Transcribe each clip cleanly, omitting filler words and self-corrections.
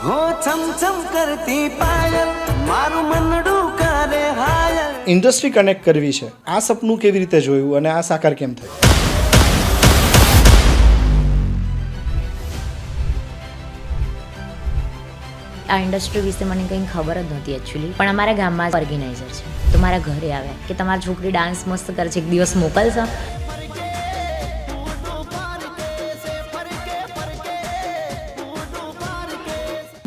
હો છમ છમ કરતી પાયલ મારું મનડું કરે હાયલ. ઇન્ડસ્ટ્રી કનેક્ટ કરવી છે, આ સપનું કેવી રીતે જોયું અને આ સાકાર કેમ થયું? આ ઇન્ડસ્ટ્રી વિશે મને કંઈ ખબર જ નહોતી એકચ્યુઅલી, પણ અમારા ગામમાં ઓર્ગેનાઇઝર છે તો મારા ઘરે આવ્યા કે તમારી છોકરી ડાન્સ મસ્ત કરે છે, એક દિવસ મોકલશો?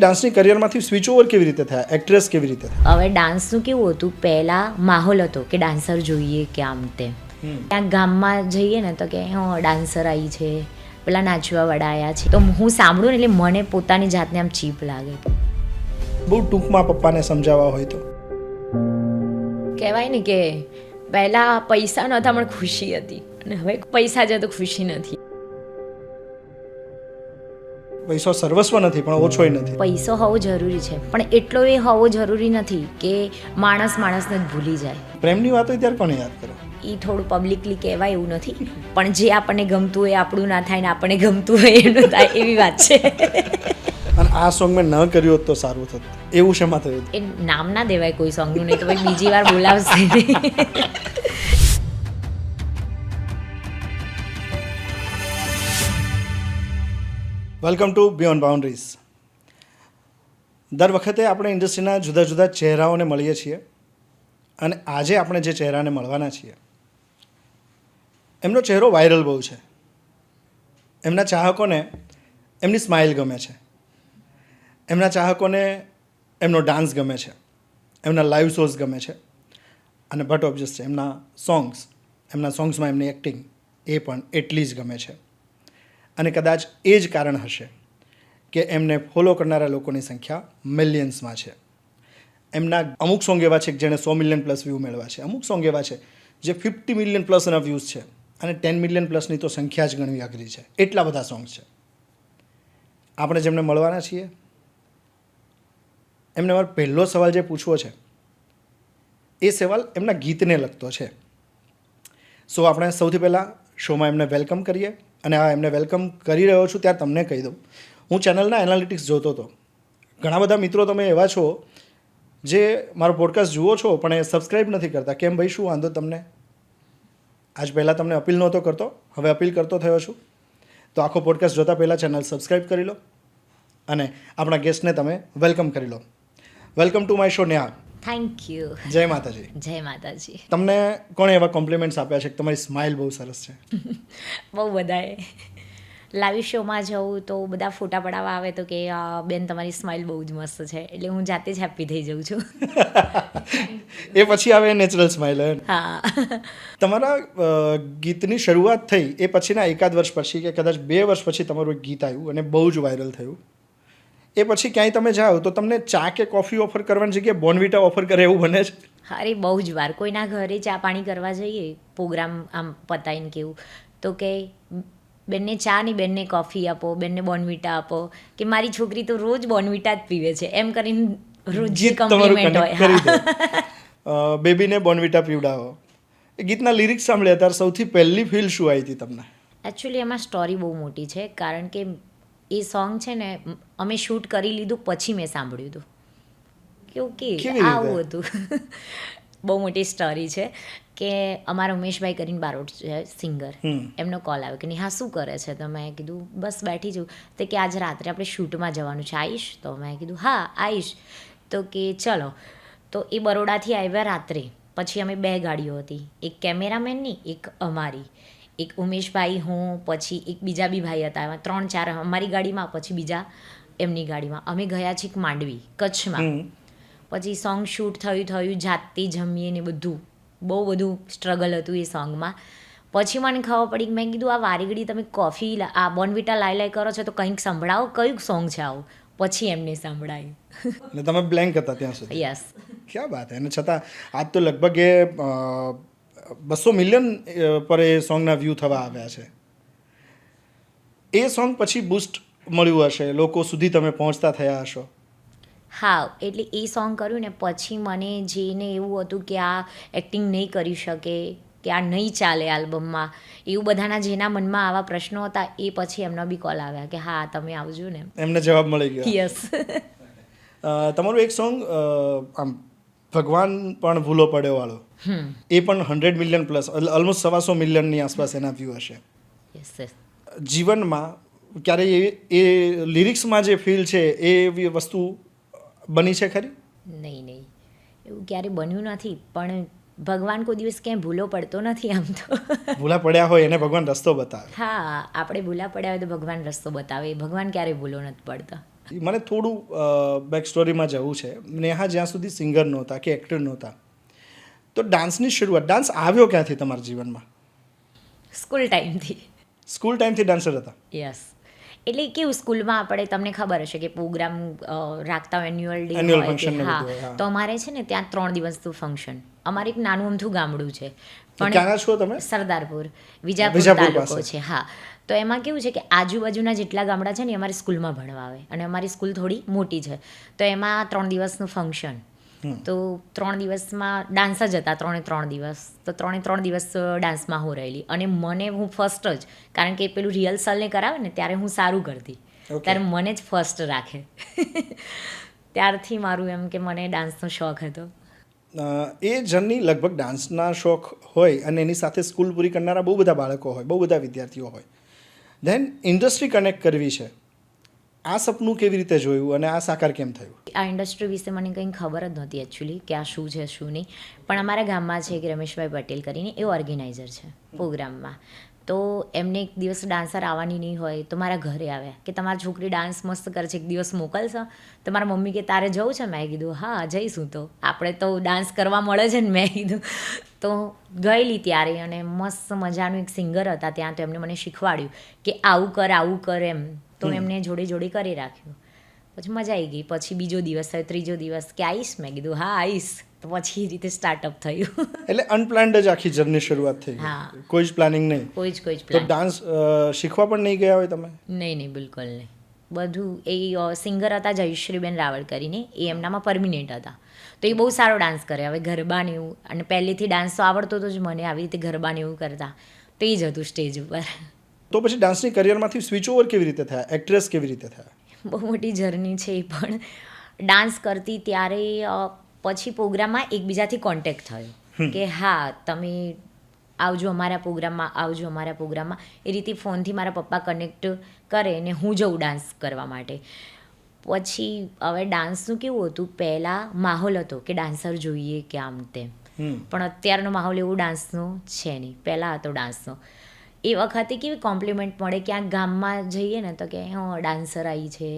ડાન્સની કરિયરમાંથી સ્વિચ ઓવર કેવી રીતે થયા, એક્ટ્રેસ કેવી રીતે થયા? હવે ડાન્સનું કેવું હતું, પહેલાં માહોલ હતો કે ડાન્સર જોઈએ કે આમ તેમ. ત્યાં ગામમાં જઈએ ને તો કે ડાન્સર આવી છે, પેલા નાચવાવાળા આવ્યા છે, તો હું સાંભળું ને એટલે મને પોતાની જાતને આમ ચીપ લાગે. બહુ ટૂંકમાં પપ્પાને સમજાવવા હોય તો કહેવાય ને કે પહેલાં પૈસા નહોતા પણ ખુશી હતી, અને હવે પૈસા છે તો ખુશી નથી. પૈસો સર્વસ્વ નથી પણ ઓછોય નથી. પૈસો હોવો જરૂરી છે પણ એટલો એ હોવો જરૂરી નથી કે માણસ માણસને જ ભૂલી જાય. પ્રેમની વાત હોય ત્યારે કોને યાદ કરો? એ થોડું પબ્લિકલી કહેવાય એવું નથી, પણ જે આપણને ગમતું હોય આપણું ના થાય ને આપણને ગમતું હોય એનું થાય, એવી વાત છે. અને આ સોંગ મેં ન કર્યું હોત તો સારું થતું, એવું શેમાં થયું? એ નામ ના દેવાય કોઈ સોંગનું, નહીં તો ભાઈ બીજી વાર બોલાવશે નહીં. Welcome to beyond boundaries. દર વખતે આપણે ઇન્ડસ્ટ્રીના જુદા જુદા ચહેરાઓને મળીએ છીએ અને આજે આપણે જે ચહેરાને મળવાના છીએ એમનો ચહેરો વાયરલ બહુ છે. એમના ચાહકોને એમની સ્માઇલ ગમે છે, એમના ચાહકોને એમનો ડાન્સ ગમે છે, એમના લાઈવ શોઝ ગમે છે અને બટ ઓબ્વિયસ છે એમના સોંગ્સમાં એમની એક્ટિંગ એ પણ એટલી જ ગમે છે. અને કદાચ એ જ કારણ હશે કે એમને ફોલો કરનારા લોકોની સંખ્યા મિલિયન્સમાં છે. એમના અમુક સોંગ એવા છે કે જેણે 100 મિલિયન પ્લસ વ્યૂ મેળવ્યા છે, અમુક સોંગ એવા છે જે 50 મિલિયન પ્લસના વ્યૂઝ છે અને 10 મિલિયન પ્લસની તો સંખ્યા જ ગણવી અઘરી છે, એટલા બધા સોંગ્સ છે. આપણે જેમને મળવાના છીએ એમને મારો પહેલો સવાલ જે પૂછવો છે એ સવાલ એમના ગીતને લગતો છે. સો આપણે સૌથી પહેલાં શોમાં એમને વેલકમ કરીએ. અને આ એમને વેલકમ કરી રહ્યો છું ત્યારે તમને કહી દઉં, હું ચેનલના એનાલિટિક્સ જોતો હતો. ઘણા બધા મિત્રો તમે એવા છો જે મારો પોડકાસ્ટ જુઓ છો પણ એ સબસ્ક્રાઈબ નથી કરતા. કેમ ભાઈ, શું વાંધો તમને? આજ પહેલાં તમને અપીલ નહોતો કરતો, હવે અપીલ કરતો થયો છું. તો આખો પોડકાસ્ટ જોતાં પહેલાં ચેનલ સબસ્ક્રાઈબ કરી લો અને આપણા ગેસ્ટને તમે વેલકમ કરી લો. Welcome to my show Neha. Thank you. જય માતાજી. જય માતાજી. તમને કોણે એવા કોમ્પ્લિમેન્ટ્સ આપ્યા છે કે તમારી સ્માઇલ બહુ સરસ છે? બહુ બધાએ. લાઈવ શોમાં જવું તો બધા ફોટા પડાવવા આવે તો કે બેન તમારી સ્માઇલ બહુ જ મસ્ત છે, એટલે હું જાતે જ હેપી થઈ જાઉં છું. એ પછી આવે નેચરલ સ્માઇલ. હા. તમારા ગીતની શરૂઆત થઈ એ પછીના એકાદ વર્ષ પછી કે કદાચ 2 વર્ષ પછી તમારું એક ગીત આવ્યું અને બહુ જ વાયરલ થયું. એ પછી ક્યાંય તમે જાઓ તો તમને ચા કે કોફી ઓફર કરવાની જગ્યાએ બોર્નવિટા ઓફર કરે એવું બને છે? અરે બહુ જ વાર કોઈના ઘરે ચા પાણી કરવા જઈએ, પ્રોગ્રામ આમ પતાવીને કેવું, તો કે બેનને ચા નહીં બેનને કોફી આપો, બેનને બોર્નવિટા આપો, કે મારી છોકરી તો રોજ બોર્નવિટા જ પીવે છે, એમ કરીને રોજ કોમ્પ્લિમેન્ટ હોય. બેબીને બોર્નવિટા પીવડાવો. એ ગીતના લિરિક્સ સાંભળ્યા ત્યારે સૌથી પહેલી ફીલ શું આવી હતી તમને? એકચ્યુઅલી એમાં સ્ટોરી બહુ મોટી છે, કારણ કે એ સોંગ છે ને અમે શૂટ કરી લીધું પછી મેં સાંભળ્યું હતું કે ઓકે આવું હતું. બહુ મોટી સ્ટોરી છે કે અમારા ઉમેશભાઈ કરીને બારોટ છે સિંગર, એમનો કોલ આવ્યો કે નેહા શું કરે છે? તો મેં કીધું બસ બેઠી છું. તો કે આજે રાત્રે આપણે શૂટમાં જવાનું છે, આવીશ? તો મેં કીધું હા આવીશ. તો કે ચલો. તો એ બરોડાથી આવ્યા રાત્રે. પછી અમે 2 ગાડીઓ હતી, એક કેમેરામેનની એક અમારી, એક ઉમેશભાઈ, હું, પછી એક બીજા બી ભાઈ હતા, એમાં 3-4 અમારી ગાડીમાં, પછી બીજા એમની ગાડીમાં. અમે ગયા છીએ માંડવી કચ્છમાં. પછી સોંગ શૂટ થયું, જાતે જમીએ ને બધું, બહુ બધું સ્ટ્રગલ હતું એ સોંગમાં. પછી મને ખબર પડી કે મેં કીધું આ વારીઘડી તમે કોફી આ બોર્નવિટા લાઈ કરો છો તો કંઈક સંભળાવો, કયું સોંગ છે આવું? પછી એમને સંભળાયું. એટલે તમે બ્લેન્ક હતા ત્યાં સુધી? યસ. ક્યાં વાત હે. અને છતાં આજ તો લગભગ એ 200 મિલિયન પર એ સોંગના વ્યૂ થવા આવ્યા છે. એ સોંગ પછી બૂસ્ટ મળ્યું હશે, લોકો સુધી તમે પહોંચતા થયા હશો. હા, એટલે એ સોંગ કર્યું ને પછી મને જેને એવું હતું કે આ એક્ટિંગ નહીં કરી શકે કે આ નહીં ચાલે આલ્બમમાં, એવું બધાના જેના મનમાં આવા પ્રશ્નો હતા એ પછી એમનો બી કોલ આવ્યા કે હા તમે આવજો ને. એમને જવાબ મળી ગયો. યસ. તમારું એક સોંગ આમ ભગવાન પણ ભૂલો પડ્યો વાળો, એ પણ 100 મિલિયન પ્લસ, ઓલમોસ્ટ 125 મિલિયનની આસપાસ એના વ્યૂ હશે. યસ. જીવનમાં ક્યારેય એ લિરિક્સમાં જે ફીલ છે એ એવી વસ્તુ બની છે ખરી? નહીં એવું ક્યારે બન્યું નથી, પણ ભગવાન કોઈ દિવસ ક્યાંય ભૂલો પડતો નથી આમ તો. ભૂલા પડ્યા હોય એને ભગવાન રસ્તો બતાવે. હા, આપણે ભૂલા પડ્યા હોય તો ભગવાન રસ્તો બતાવે, ભગવાન ક્યારેય ભૂલો નથી પડતા. મને થોડું બેક સ્ટોરીમાં જવું છે. નેહા જ્યાં સુધી સિંગર નહોતા કે એક્ટર નહોતા, તો ડાન્સની શરૂઆત, ડાન્સ આવ્યો ક્યાંથી તમારા જીવનમાં? સ્કૂલ ટાઈમથી. સ્કૂલ ટાઈમથી ડાન્સર હતા? યસ. એટલે કેવું, સ્કૂલમાં આપણે, તમને ખબર હશે કે પ્રોગ્રામ રાખતા હોય, એન્યુઅલ ડે Annual હોય function કે ને હા, બધું હોય, હા. તો અમારે છે ને ત્યાં 3 દિવસનું ફંક્શન. અમારે એક નાનું અમથું ગામડું છે ક્યાંના છો તમે? સરદારપુર, વિજાપુર વિજાપુર તાલુકો પાસે. છે. હા, તો એમાં કેવું છે કે આજુબાજુના જેટલા ગામડા છે ને એ અમારી સ્કૂલમાં ભણવા આવે, અને અમારી સ્કૂલ થોડી મોટી છે, તો એમાં 3 દિવસનું ફંક્શન. તો 3 દિવસમાં ડાન્સ જ હતા, 3 દિવસ. તો 3 દિવસ ડાન્સમાં હું રહેલી, અને મને, હું ફર્સ્ટ જ, કારણ કે પેલું રિહર્સલને કરાવે ને ત્યારે હું સારું કરતી, ત્યારે મને જ ફર્સ્ટ રાખે. ત્યારથી મારું એમ કે મને ડાન્સનો શોખ હતો. એ જર્ની લગભગ ડાન્સના શોખ હોય અને એની સાથે સ્કૂલ પૂરી કરનારા બહુ બધા બાળકો હોય, બહુ બધા વિદ્યાર્થીઓ હોય, ધેન ઇન્ડસ્ટ્રી કનેક્ટ કરવી છે. આ સપનું કેવી રીતે જોયું અને આ સાકાર કેમ થયું? આ ઇન્ડસ્ટ્રી વિશે મને કંઈ ખબર જ નહોતી એકચ્યુઅલી, કે આ શું છે શું નહીં. પણ અમારા ગામમાં છે કે રમેશભાઈ પટેલ કરીને, એ ઓર્ગેનાઇઝર છે પ્રોગ્રામમાં. તો એમને એક દિવસ ડાન્સર આવવાની નહીં હોય તો મારા ઘરે આવ્યા કે તમારી છોકરી ડાન્સ મસ્ત કરે છે, એક દિવસ મોકલશો? તો મારા મમ્મી કે તારે જવું છે? મેં કીધું હા જઈશું, તો આપણે તો ડાન્સ કરવા મળે છે ને. મેં કીધું તો ગયેલી ત્યારે, અને મસ્ત મજાનું એક સિંગર હતા ત્યાં, તો એમને મને શીખવાડ્યું કે આવું કર એમ. તો એમને જોડે કરી રાખ્યું. પછી મજા આવી ગઈ. પછી બીજો દિવસ થયો, ત્રીજો દિવસ કે આવીશ? મેં કીધું હા આવીશ. તો પછી એ રીતે સ્ટાર્ટઅપ થયું. એટલે અનપ્લાન્ડ જ આખી જર્ની શરૂઆત થઈ? હા. કોઈ જ પ્લાનિંગ નહીં? કોઈ જ તો પ્લાન ડાન્સ શીખવા પણ નહીં ગયા હોય તમે? નહીં બિલકુલ નહીં. બધું એ સિંગર હતા જયશ્રીબેન રાવળ કરીને, એ એમનામાં પરમિનેન્ટ હતા. તો એ બહુ સારો ડાન્સ કરે. હવે ગરબાને એવું, અને પહેલેથી ડાન્સ તો આવડતો હતો જ મને, આવી રીતે ગરબાને એવું કરતા, તો એ જ હતું સ્ટેજ ઉપર. તો પછી ડાન્સની કરિયરમાંથી સ્વિચ ઓવર કેવી રીતે થયા? એક્ટ્રેસ કેવી રીતે થયા? બહુ મોટી જર્ની છે એ પણ. ડાન્સ કરતી ત્યારે પછી પ્રોગ્રામમાં એકબીજાથી કોન્ટેક્ટ થયો કે હા તમે આવજો અમારા પ્રોગ્રામમાં. એ રીતે ફોનથી મારા પપ્પા કનેક્ટ કરે ને હું જઉં ડાન્સ કરવા માટે. પછી હવે ડાન્સનું કેવું હતું, પહેલાં માહોલ હતો કે ડાન્સર જોઈએ કે આમ તેમ, પણ અત્યારનો માહોલ એવો ડાન્સનો છે નહીં, પહેલાં હતો ડાન્સનો. એ વખતે કેવી કોમ્પ્લિમેન્ટ મળે, ક્યાંક ગામમાં જઈએ ને તો કે ડાન્સર આવી છે,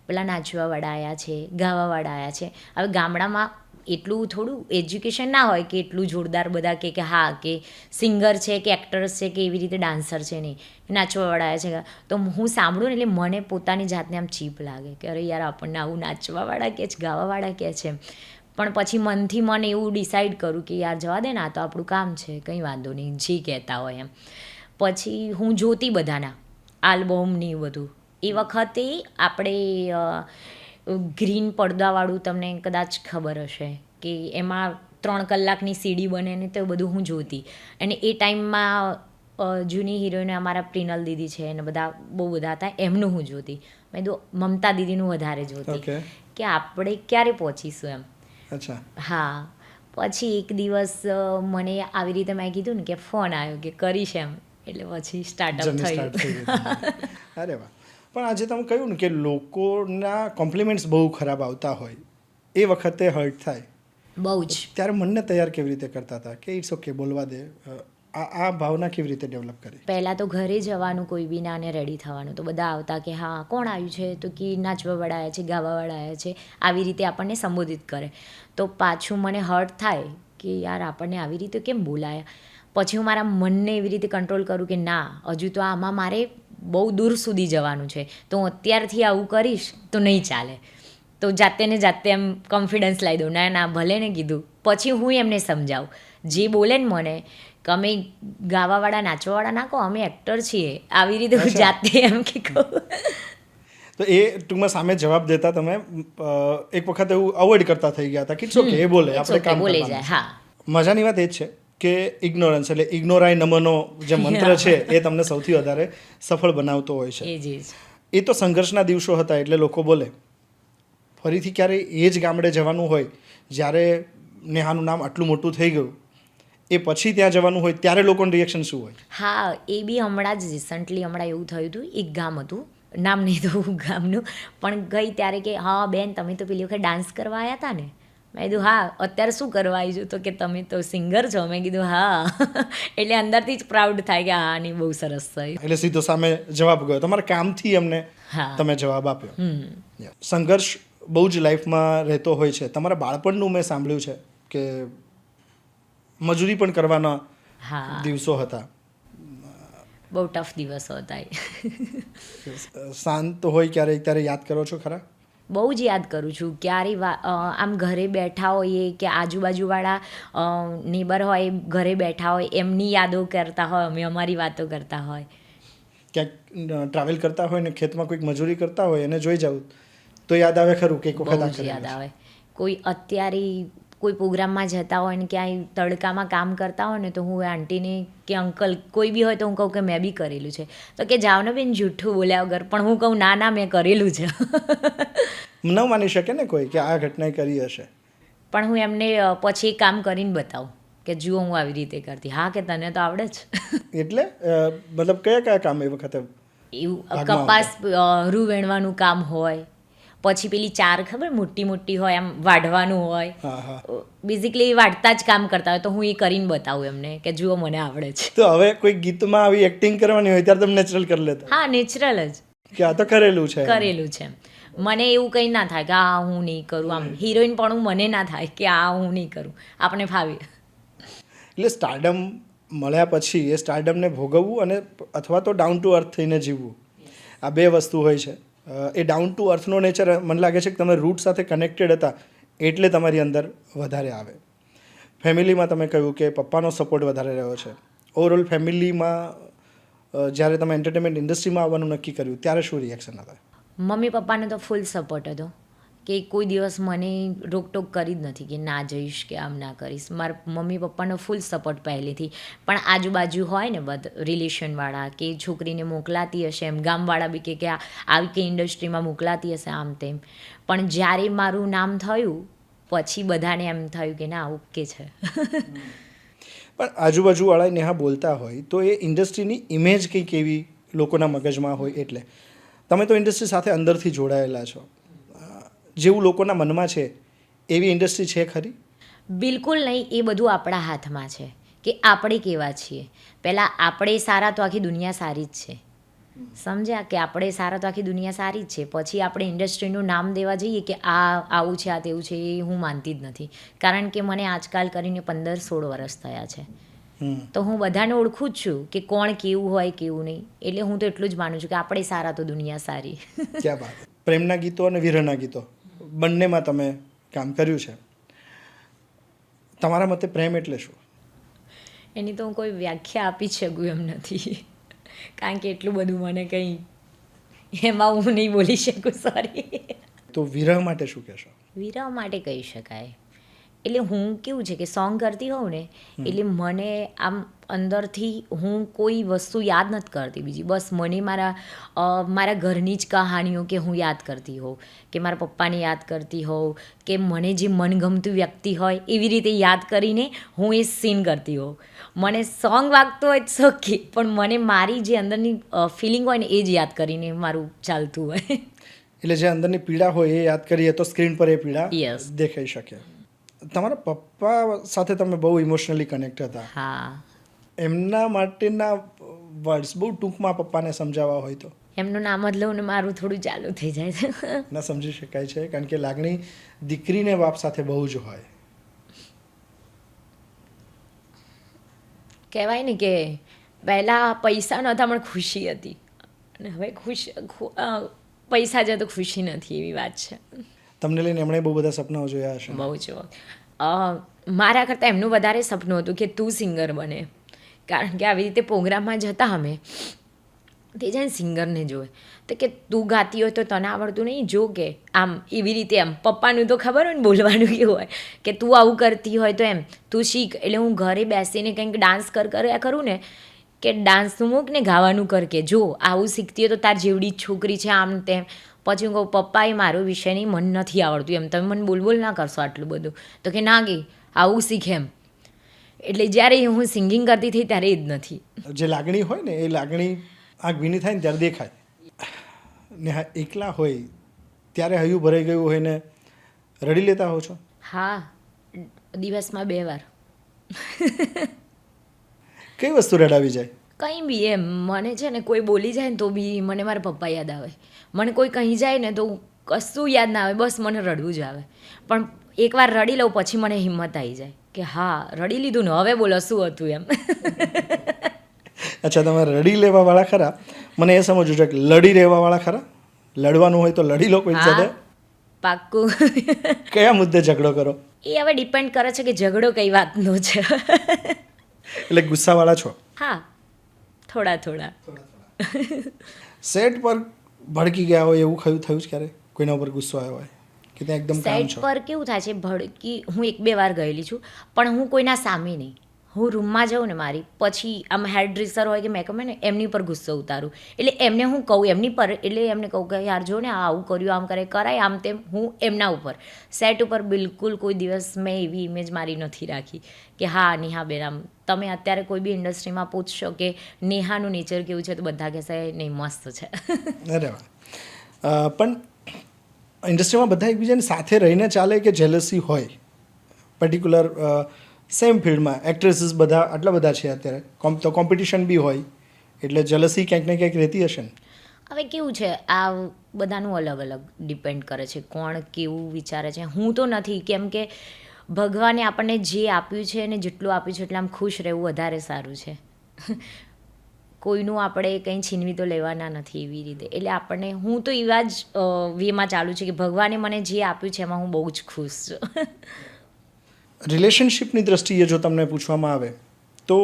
પેલા નાચવાવાળા આવ્યા છે, ગાવાવાળા આવ્યા છે. હવે ગામડામાં એટલું થોડું એજ્યુકેશન ના હોય કે એટલું જોરદાર બધા કે હા કે સિંગર છે કે એક્ટર્સ છે કે એવી રીતે ડાન્સર છે, નહીં નાચવાવાળા આવ્યા છે. તો હું સાંભળું ને એટલે મને પોતાની જાતને આમ ચીપ લાગે કે અરે યાર આપણને આવું નાચવાવાળા કે છે, ગાવાવાળા કે છે. પણ પછી મનથી મને એવું ડિસાઈડ કરું કે યાર જવા દે ને, આ તો આપણું કામ છે, કંઈ વાંધો નહીં, જે કહેતા હોય એમ. પછી હું જોતી બધાના આલ્બમની બધું. એ વખતે આપણે ગ્રીન પડદાવાળું, તમને કદાચ ખબર હશે કે એમાં 3 કલાકની સીડી બને ને, તો બધું હું જોતી. અને એ ટાઈમમાં જૂની હિરોઈન અમારા પ્રિનલ દીદી છે ને બધા બહુ બધા હતા, એમનું હું જોતી. મેં કીધું મમતા દીદીનું વધારે જોતી કે આપણે ક્યારે પહોંચીશું એમ. અચ્છા. હા. પછી એક દિવસ મને આવી રીતે મેં કીધું ને કે ફોન આવ્યો કે કરીશ એમ, એટલે પછી સ્ટાર્ટઅપ થયું. અરે વાહ. પણ આજે તમે કહ્યું ને કે લોકોના કોમ્પ્લિમેન્ટ્સ બહુ ખરાબ આવતા હોય, એ વખતે હર્ટ થાય બહુ જ. ત્યારે મનને તૈયાર કેવી રીતે કરતા હતા કે ઇટ્સ ઓકે, બોલવા દે? આ ભાવના કેવી રીતે ડેવલપ કરી? પહેલાં તો ઘરે જવાનું કોઈ બી ના, ને રેડી થવાનું, તો બધા આવતા કે હા કોણ આવ્યું છે, તો કે નાચવાવાળા આવ્યા છે, ગાવાવાળા આવ્યા છે, આવી રીતે આપણને સંબોધિત કરે. તો પાછું મને હર્ટ થાય કે યાર આપણને આવી રીતે કેમ બોલાયા. પછી હું મારા મનને એવી રીતે કંટ્રોલ કરું કે ના, હજુ તો આમાં મારે બહુ દૂર સુધી જવાનું છે, તો હું અત્યારથી આવું કરીશ તો નહીં ચાલે. તો જાતે ને જાતે એમ કોન્ફિડન્સ લાવી દઉં, ના ભલે ને કીધું. પછી હું એમને સમજાવું, જે બોલે ને મને કે અમે ગાવાવાળા નાચવાવાળા ના કહો, અમે એક્ટર છીએ, આવી રીતે હું જાતે એમ કે કહું. તો એ ટૂંકમાં સામે જવાબ દેતા તમે એક વખત એવું અવોઇડ કરતા થઈ ગયા હતા કે ઓકે એ બોલે, આપણે કામ બોલે કરવાનું. જાય. હા, મજાની વાત એ જ છે કે ઇગ્નોરન્સ એટલે ઇગ્નોરાય નમનો જે મંત્ર છે એ તમને સૌથી વધારે સફળ બનાવતો હોય છે. એ જ એ તો સંઘર્ષના દિવસો હતા એટલે લોકો બોલે. ફરીથી ક્યારે એ જ ગામડે જવાનું હોય જ્યારે નેહાનું નામ આટલું મોટું થઈ ગયું એ પછી ત્યાં જવાનું હોય ત્યારે લોકોનું રિએક્શન શું હોય? હા, એ બી હમણાં જ રિસન્ટલી હમણાં એવું થયું હતું. એક ગામ હતું, નામ નહીં દઉં ગામનું, પણ ગઈ ત્યારે કે હા બેન તમે તો પેલી વખત ડાન્સ કરવા આવ્યા હતા ને. મેં કીધું હા, અત્યારે શું કરવા આવી છું? તો કે તમે તો સિંગર છો. મેં કીધું હા. એટલે અંદરથી જ પ્રાઉડ થાય કે હા નહીં બહુ સરસ થયું. એટલે સીધો સામે જવાબ ગયો, તમારા કામથી એમને હા. તમે જવાબ આપ્યો. સંઘર્ષ બહુ જ લાઈફમાં રહેતો હોય છે. તમારા બાળપણનું મેં સાંભળ્યું છે કે મજૂરી પણ કરવાના હા, દિવસો હતા. બહુ ટફ દિવસો હતા એ. શાંત હોય ક્યારેક ત્યારે યાદ કરો છો ખરા? બહુ જ યાદ કરું છું. ક્યારે આમ ઘરે બેઠા હોઈએ કે આજુબાજુવાળા નેબર હોય ઘરે બેઠા હોય એમની યાદો કરતા હોય, અમે અમારી વાતો કરતા હોય. ક્યાંક ટ્રાવેલ કરતા હોય ને ખેતમાં કોઈક મજૂરી કરતા હોય એને જોઈ જાવ તો યાદ આવે ખરું કે એક વખત આ બહુ જ યાદ કરેલું છે. આવે. કોઈ અત્યારે કોઈ પ્રોગ્રામમાં જતા હોય ને ક્યાંય તડકામાં કામ કરતા હોય ને તો હું આંટીને કે અંકલ કોઈ બી હોય તો હું કહું કે મેં બી કરેલું છે. તો કે જાઓ ને બેન જૂઠું બોલ્યા વગર. પણ હું કહું ના ના મેં કરેલું છે. ન માની શકે ને કોઈ કે આ ઘટનાએ કરી હશે. પણ હું એમને પછી એક કામ કરીને બતાવું કે જુઓ હું આવી રીતે કરતી. હા કે તને તો આવડે જ. એટલે મતલબ કયા કયા કામ એ વખતે? એવું ભાગમાં કપાસ રૂ વેણવાનું કામ હોય, પછી પેલી ચાર ખબર મોટી મોટી હોય આમ વાઢવાનું હોય. હા હા. બેઝિકલી વાઢતા જ કામ કરતા હોય તો હું એ કરીને બતાવું એમને કે જુઓ મને આવડે છે. તો હવે કોઈ ગીતમાં આવી એક્ટિંગ કરવાની હોય ત્યારે તમે નેચરલ કરી લેતા હા, નેચરલ જ કે આ તો કરેલું છે? કરેલું છે. મને એવું કંઈ ના થાય કે આ હું નહીં કરું. આમ હિરોઈન પણ મને ના થાય કે આ હું નહીં કરું. આપણે ફાવે. એટલે સ્ટારડમ મળ્યા પછી એ સ્ટારડમને ભોગવવું અને અથવા તો ડાઉન ટુ અર્થ થઈને જીવવું, આ બે વસ્તુ હોય છે. એ ડાઉન ટુ અર્થનો નેચર મને લાગે છે કે તમે રૂટ સાથે કનેક્ટેડ હતા એટલે તમારી અંદર વધારે આવે. ફેમિલીમાં તમે કહ્યું કે પપ્પાનો સપોર્ટ વધારે રહ્યો છે. ઓવરઓલ ફેમિલીમાં જ્યારે તમે એન્ટરટેનમેન્ટ ઇન્ડસ્ટ્રીમાં આવવાનું નક્કી કર્યું ત્યારે શું રિએક્શન હતા? મમ્મી પપ્પાને તો ફૂલ સપોર્ટ હતો કે કોઈ દિવસ મને રોકટોક કરી જ નથી કે ના જઈશ કે આમ ના કરીશ. મારા મમ્મી પપ્પાનો ફૂલ સપોર્ટ પહેલેથી. પણ આજુબાજુ હોય ને રિલેશનવાળા કે છોકરીને મોકલાતી હશે એમ ગામવાળા બી કે આવી કે ઇન્ડસ્ટ્રીમાં મોકલાતી હશે આમ તેમ. પણ જ્યારે મારું નામ થયું પછી બધાને એમ થયું કે ના ઓકે છે. પણ આજુબાજુવાળા નેહા બોલતા હોય તો એ ઇન્ડસ્ટ્રીની ઇમેજ કંઈક એવી લોકોના મગજમાં હોય. એટલે તમે તો ઇન્ડસ્ટ્રી સાથે અંદરથી જોડાયેલા છો. જેવું લોકોના મનમાં છે એવી ઇન્ડસ્ટ્રી છે ખરી? બિલકુલ નહીં. એ બધું આપણા હાથમાં છે કે આપણે કેવા છીએ. પહેલાં આપણે સારા તો આખી દુનિયા સારી જ છે. સમજ્યા? કે આપણે સારા તો આખી દુનિયા સારી જ છે. પછી આપણે ઇન્ડસ્ટ્રીનું નામ દેવા જઈએ કે આ આવું છે આ તેવું છે એ હું માનતી જ નથી. કારણ કે મને આજકાલ કરીને 15-16 વર્ષ થયા છે. તો હું બધાને ઓળખું જ છું કે કોણ કેવું હોય કેવું નહીં. એટલે હું તો એટલું જ માનું છું કે આપણે સારા તો દુનિયા સારી. ક્યાં વાત. પ્રેમના ગીતો અને વિરહના ગીતો બંનેમાં તમે કામ કર્યું છે. તમારા મતે પ્રેમ એટલે શું? એની તો હું કોઈ વ્યાખ્યા આપી શકું એમ નથી. કારણ કે એટલું બધું મને કંઈ એમાં હું નહીં બોલી શકું. સોરી. તો વિરહ માટે શું કહેશો? વિરહ માટે કહી શકાય એટલે હું કેવું છે કે સોંગ કરતી હોઉં ને એટલે મને આમ અંદરથી હું કોઈ વસ્તુ યાદ નથી કરતી બીજી. બસ મને મારા ઘરની જ કહાનીઓ કે હું યાદ કરતી હોઉં કે મારા પપ્પાને યાદ કરતી હોઉં કે મને જે મનગમતું વ્યક્તિ હોય એવી રીતે યાદ કરીને હું એ સીન કરતી હોઉં. મને સોંગ વાગતું હોય તો ઓકે, પણ મને મારી જે અંદરની ફિલિંગ હોય ને એ જ યાદ કરીને મારું ચાલતું હોય. એટલે જે અંદરની પીડા હોય એ યાદ કરીએ તો સ્ક્રીન પર એ પીડા Yes. દેખાઈ શકે. તમારા પપ્પા સાથે તમે બહુ ઇમોશનલી કનેક્ટ હતા. હા. એમના માટેના વર્ડ્સ બહુ ટૂંકમાં પપ્પાને સમજાવવા હોય તો? એમનું નામ જ લઉં ને મારું થોડું ચાલુ થઈ જાય છે. ના સમજી શકાય છે કારણ કે લાગણી દીકરીને બાપ સાથે બહુ જ હોય. કહેવાય ને કે પહેલાં પૈસા નહોતા પણ ખુશી હતી અને હવે પૈસા છે તો ખુશી નથી એવી વાત છે. તમને લઈને એમણે બહુ બધા સપનાઓ જોયા હશે. બહુ જ. મારા કરતાં એમનું વધારે સપનું હતું કે તું સિંગર બને. કારણ કે આવી રીતે પ્રોગ્રામમાં જતા અમે તે છે ને સિંગરને જોવે તો કે તું ગાતી હોય તો તને આવડતું નહીં, જો કે આમ એવી રીતે આમ પપ્પાનું તો ખબર હોય ને બોલવાનું કેવું હોય કે તું આવું કરતી હોય તો એમ તું શીખ. એટલે હું ઘરે બેસીને કંઈક ડાન્સ કરું ને કે ડાન્સનું મૂક ને ગાવાનું કર, કે જો આવું શીખતી હોય તો તાર જેવડી જ છોકરી છે આમ તેમ. પછી હું કહું પપ્પા એ મારો વિષય નહીં, મને નથી આવડતું એમ, તમે મને બોલ ના કરશો આટલું બધું. તો કે ના ગઈ આવું શીખે એમ. એટલે જ્યારે હું સિંગિંગ કરતી હતી ત્યારે એ જ નથી. જે લાગણી હોય ને એ લાગણી આંખ ભીની થાય ને ત્યારે દેખાય. ને હા એકલા હોય ત્યારે હૈયું ભરાઈ ગયું હોય ને રડી લેતા હો છો? હા, દિવસમાં 2 વાર. કઈ વસ્તુ રડાવી જાય? કંઈ બી એમ, મને છે ને કોઈ બોલી જાય ને તો બી મને મારા પપ્પા યાદ આવે, મને કોઈ કહી જાય ને તો કશું યાદ ના આવે, બસ મને રડવું જ આવે. પણ એકવાર રડી લઉં પછી મને હિંમત આવી જાય કે હા રડી લીધું ને હવે બોલો શું હતું એમ. અચ્છા, તમે રડી લેવાવાળા ખરા, મને એ સમજવું છે કે લડી રહેવાવાળા ખરા? લડવાનું હોય તો લડી લો કોઈ સાથે? પાક્કું. કયા મુદ્દે ઝઘડો કરો? એ હવે ડિપેન્ડ કરે છે કે ઝઘડો કઈ વાતનો છે. એટલે ગુસ્સાવાળા છો? હા, થોડા. સેટ પર ભડકી ગયા હોય એવું થયું છે ક્યારે? કોઈના ઉપર ગુસ્સો આવ્યો હોય કે ત્યાં એકદમ કામ સેટ છો? પર કેવું થાય છે ભડકી, હું 1-2 વાર ગયેલી છું પણ હું કોઈના સામે નહીં. હું રૂમમાં જાઉં ને મારી, પછી આમ હેર ડ્રેસર હોય કે મેકઅપ હોય ને એમની પર ગુસ્સો ઉતારું. એટલે એમને હું કહું એમની પર, એટલે એમને કહું કે યાર જો ને આવું કર્યું, આમ કરાય આમ તેમ. હું એમના ઉપર સેટ ઉપર બિલકુલ કોઈ દિવસ મેં એવી ઇમેજ મારી નથી રાખી કે હા નેહાબેન આમ. તમે અત્યારે કોઈ બી ઇન્ડસ્ટ્રીમાં પૂછશો કે નેહાનું નેચર કેવું છે તો બધા કહેશે નહીં મસ્ત છે. અરે વાહ. પણ ઇન્ડસ્ટ્રીમાં બધા એકબીજાની સાથે રહીને ચાલે કે જેલસી હોય? પર્ટિક્યુલર સેમ ફિલ્ડમાં એક્ટ્રેસીસ બધા આટલા બધા છે અત્યારે, તો કોમ્પિટિશન બી હોય એટલે જેલસી ક્યાંક ને ક્યાંક રહેતી હશે ને? હવે કેવું છે આ બધાનું અલગ અલગ ડિપેન્ડ કરે છે કોણ કેવું વિચારે છે. હું તો નથી, કેમ કે ભગવાને આપણને જે આપ્યું છે ને જેટલું આપ્યું છે એટલે આમ ખુશ રહેવું વધારે સારું છે. કોઈનું આપણે કંઈ છીનવી તો લેવાના નથી એવી રીતે. એટલે આપણને, હું તો એવા જ વેમાં ચાલુ છે કે ભગવાને મને જે આપ્યું છે એમાં હું બહુ જ ખુશ છું. રિલેશનશિપની દ્રષ્ટિએ જો તમને પૂછવામાં આવે તો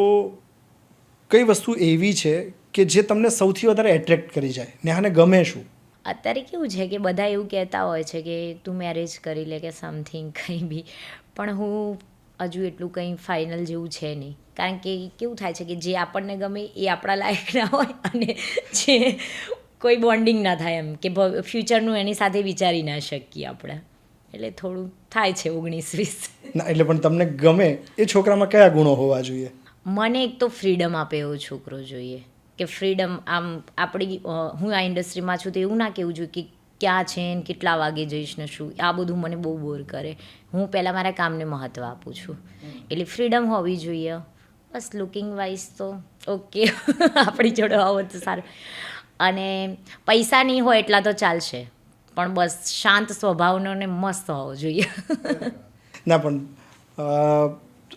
કઈ વસ્તુ એવી છે કે જે તમને સૌથી વધારે એટ્રેક્ટ કરી જાય? નેહાને ગમે શું? અત્યારે કેવું છે કે બધા એવું કહેતા હોય છે કે તું મેરેજ કરી લે કે સમથિંગ કંઈ બી, પણ હું હજુ એટલું કંઈ ફાઇનલ જેવું છે નહીં. કારણ કે કેવું થાય છે કે જે આપણને ગમે એ આપણા લાયક ના હોય અને જે કોઈ બોન્ડિંગ ના થાય એમ કે ફ્યુચરનું એની સાથે વિચારી ના શકીએ આપણે. એટલે થોડું થાય છે 19-20. ના એટલે પણ તમને ગમે એ છોકરામાં કયા ગુણો હોવા જોઈએ? મને એક તો ફ્રીડમ આપે એવો છોકરો જોઈએ કે ફ્રીડમ આમ આપણી, હું આ ઇન્ડસ્ટ્રીમાં છું તો એવું ના કહેવું જોઈએ કે ક્યાં છે ને કેટલા વાગે જઈશ ને શું, આ બધું મને બહુ બોર કરે. હું પહેલાં મારા કામને મહત્ત્વ આપું છું, એટલે ફ્રીડમ હોવી જોઈએ. બસ લુકિંગ વાઇઝ તો ઓકે, આપણી જોડે હોવો તો સારું. અને પૈસા નહીં હોય એટલા તો ચાલશે, પણ બસ શાંત સ્વભાવનો ને મસ્ત હોવો જોઈએ. ના પણ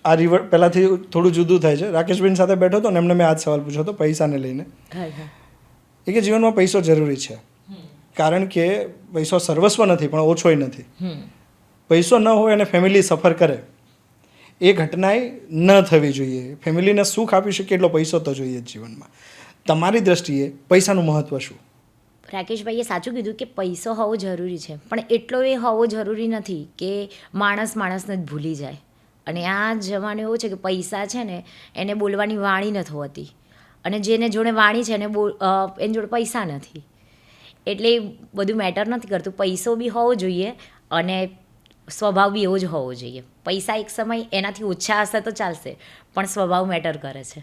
આ પહેલાંથી થોડું જુદું થાય છે. રાકેશબેન સાથે બેઠો હતો ને એમને મેં આ જ સવાલ પૂછ્યો હતો પૈસાને લઈને. એ કે જીવનમાં પૈસો જરૂરી છે, કારણ કે પૈસો સર્વસ્વ નથી પણ ઓછોય નથી. પૈસો ન હોય અને ફેમિલી સફર કરે એ ઘટનાએ ન થવી જોઈએ. ફેમિલીને સુખ આપી શકે એટલો પૈસો તો જોઈએ જ જીવનમાં. તમારી દ્રષ્ટિએ પૈસાનું મહત્ત્વ શું? રાકેશભાઈએ સાચું કીધું કે પૈસો હોવો જરૂરી છે, પણ એટલો એ હોવો જરૂરી નથી કે માણસને જ ભૂલી જાય. અને આ જમાનો એવો છે કે પૈસા છે ને એને બોલવાની વાણી નથી હોતી, અને જેને જોડે વાણી છે એને એની જોડે પૈસા નથી. એટલે બધું મેટર નથી કરતું. પૈસો બી હોવો જોઈએ અને સ્વભાવ બી એવો જ હોવો જોઈએ. પૈસા એક સમય એનાથી ઓછા હશે તો ચાલશે, પણ સ્વભાવ મેટર કરે છે.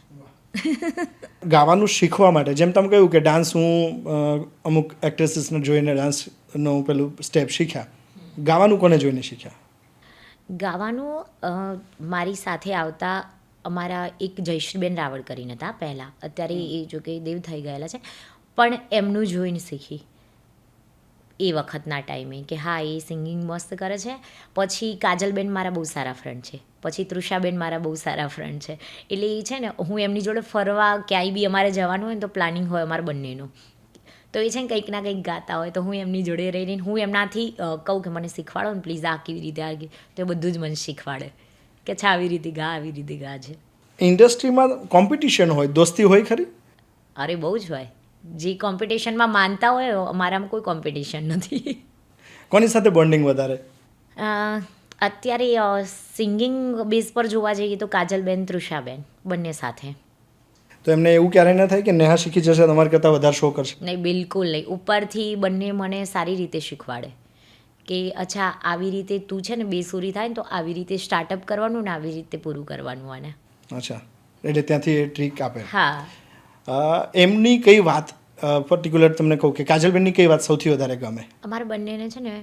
ગાવાનું શીખવા માટે જેમ તમે કહ્યું કે ડાન્સ, હું અમુક એક્ટ્રેસીસને જોઈને ડાન્સનું પેલું સ્ટેપ શીખ્યા. ગાવાનું કોને જોઈને શીખ્યા? ગાવાનું મારી સાથે આવતા અમારા એક જયશ્રીબેન રાવળ કરીને હતા પહેલાં, અત્યારે એ જો કે દેવ થઈ ગયેલા છે, પણ એમનું જોઈને શીખી એ વખતના ટાઈમે કે હા એ સિંગિંગ મસ્ત કરે છે. પછી કાજલબેન મારા બહુ સારા ફ્રેન્ડ છે, પછી તૃષાબેન મારા બહુ સારા ફ્રેન્ડ છે. એટલે એ છે ને હું એમની જોડે ફરવા ક્યાંય બી અમારે જવાનું હોય ને તો પ્લાનિંગ હોય અમારા બંનેનું, તો એ છે ને કંઈક ના કંઈક ગાતા હોય તો હું એમની જોડે રહીને હું એમનાથી કહું કે મને શીખવાડો ને પ્લીઝ, આ કેવી રીતે આ તો એ બધું જ મને શીખવાડે કે અચ્છા આવી રીતે ગા, આવી રીતે ગા છે. ઇન્ડસ્ટ્રીમાં કોમ્પિટિશન હોય, દોસ્તી હોય ખરી? અરે બહુ જ હોય, જે કોમ્પિટિશનમાં માનતા હોય અમારામાં કોઈ કોમ્પિટિશન નથી. કોની સાથે બોન્ડિંગ વધારે? અત્યારે સિંગિંગ બેઝ પર જોવા જઈએ તો કાજલબેન, તૃષાબેન બંને સાથે. તો એમને એવું ક્યારેય ન થાય કે નેહા શીખી જશે તમારા કરતાં વધારે શો કરશે? નહીં, બિલકુલ નહીં. ઉપરથી બંને મને સારી રીતે શીખવાડે કે અચ્છા આવી રીતે તું છે ને બેસુરી થાય ને તો આવી રીતે સ્ટાર્ટઅપ કરવાનું ને આવી રીતે પૂરું કરવાનું આને. અચ્છા, એટલે ત્યાંથી એ ટ્રીક આપે. હા. એમની કઈ વાત પર્ટિક્યુલર તમને કહું કે કાજલબેનની કઈ વાત સૌથી વધારે ગમે? અમારા બંનેને છે ને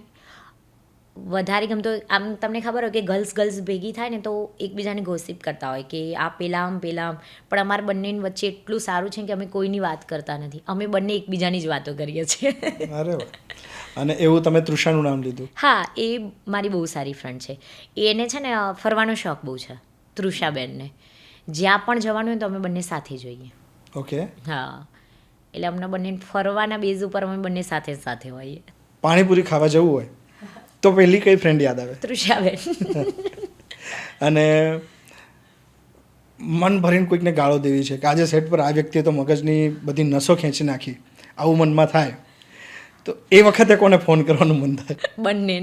વધારે ગમતો આમ તમને ખબર હોય કે ગર્લ્સ ભેગી થાય ને તો એકબીજાને ગોસિપ કરતા હોય કે આ પેલા આમ પણ અમારા બંનેની વચ્ચે એટલું સારું છે કે અમે કોઈની વાત કરતા નથી, અમે બંને એકબીજાની જ વાતો કરીએ છીએ. અરે વાહ. અને એવું તમે તૃષાનું નામ લીધું? હા, એ મારી બહુ સારી ફ્રેન્ડ છે. એને છે ને ફરવાનો શોખ બહુ છે તૃષાબેનને. જ્યાં પણ જવાનું હોય તો અમે બંને સાથે જોઈએ. ઓકે. હા, એટલે અમને બંને ફરવાના બેઝ ઉપર અમે બંને સાથે હોઈએ. પાણીપુરી ખાવા જવું હોય તો પહેલી કઈ ફ્રેન્ડ યાદ આવે? તૃષાબેન. અને મન ભરીને કોઈકને ગાળો દેવી છે કે આજે સેટ પર આ વ્યક્તિએ તો મગજની બધી નસો ખેંચી નાખી, આવું મનમાં થાય તો એ વખતે કોને ફોન કરવાનું મન થાય? બંને.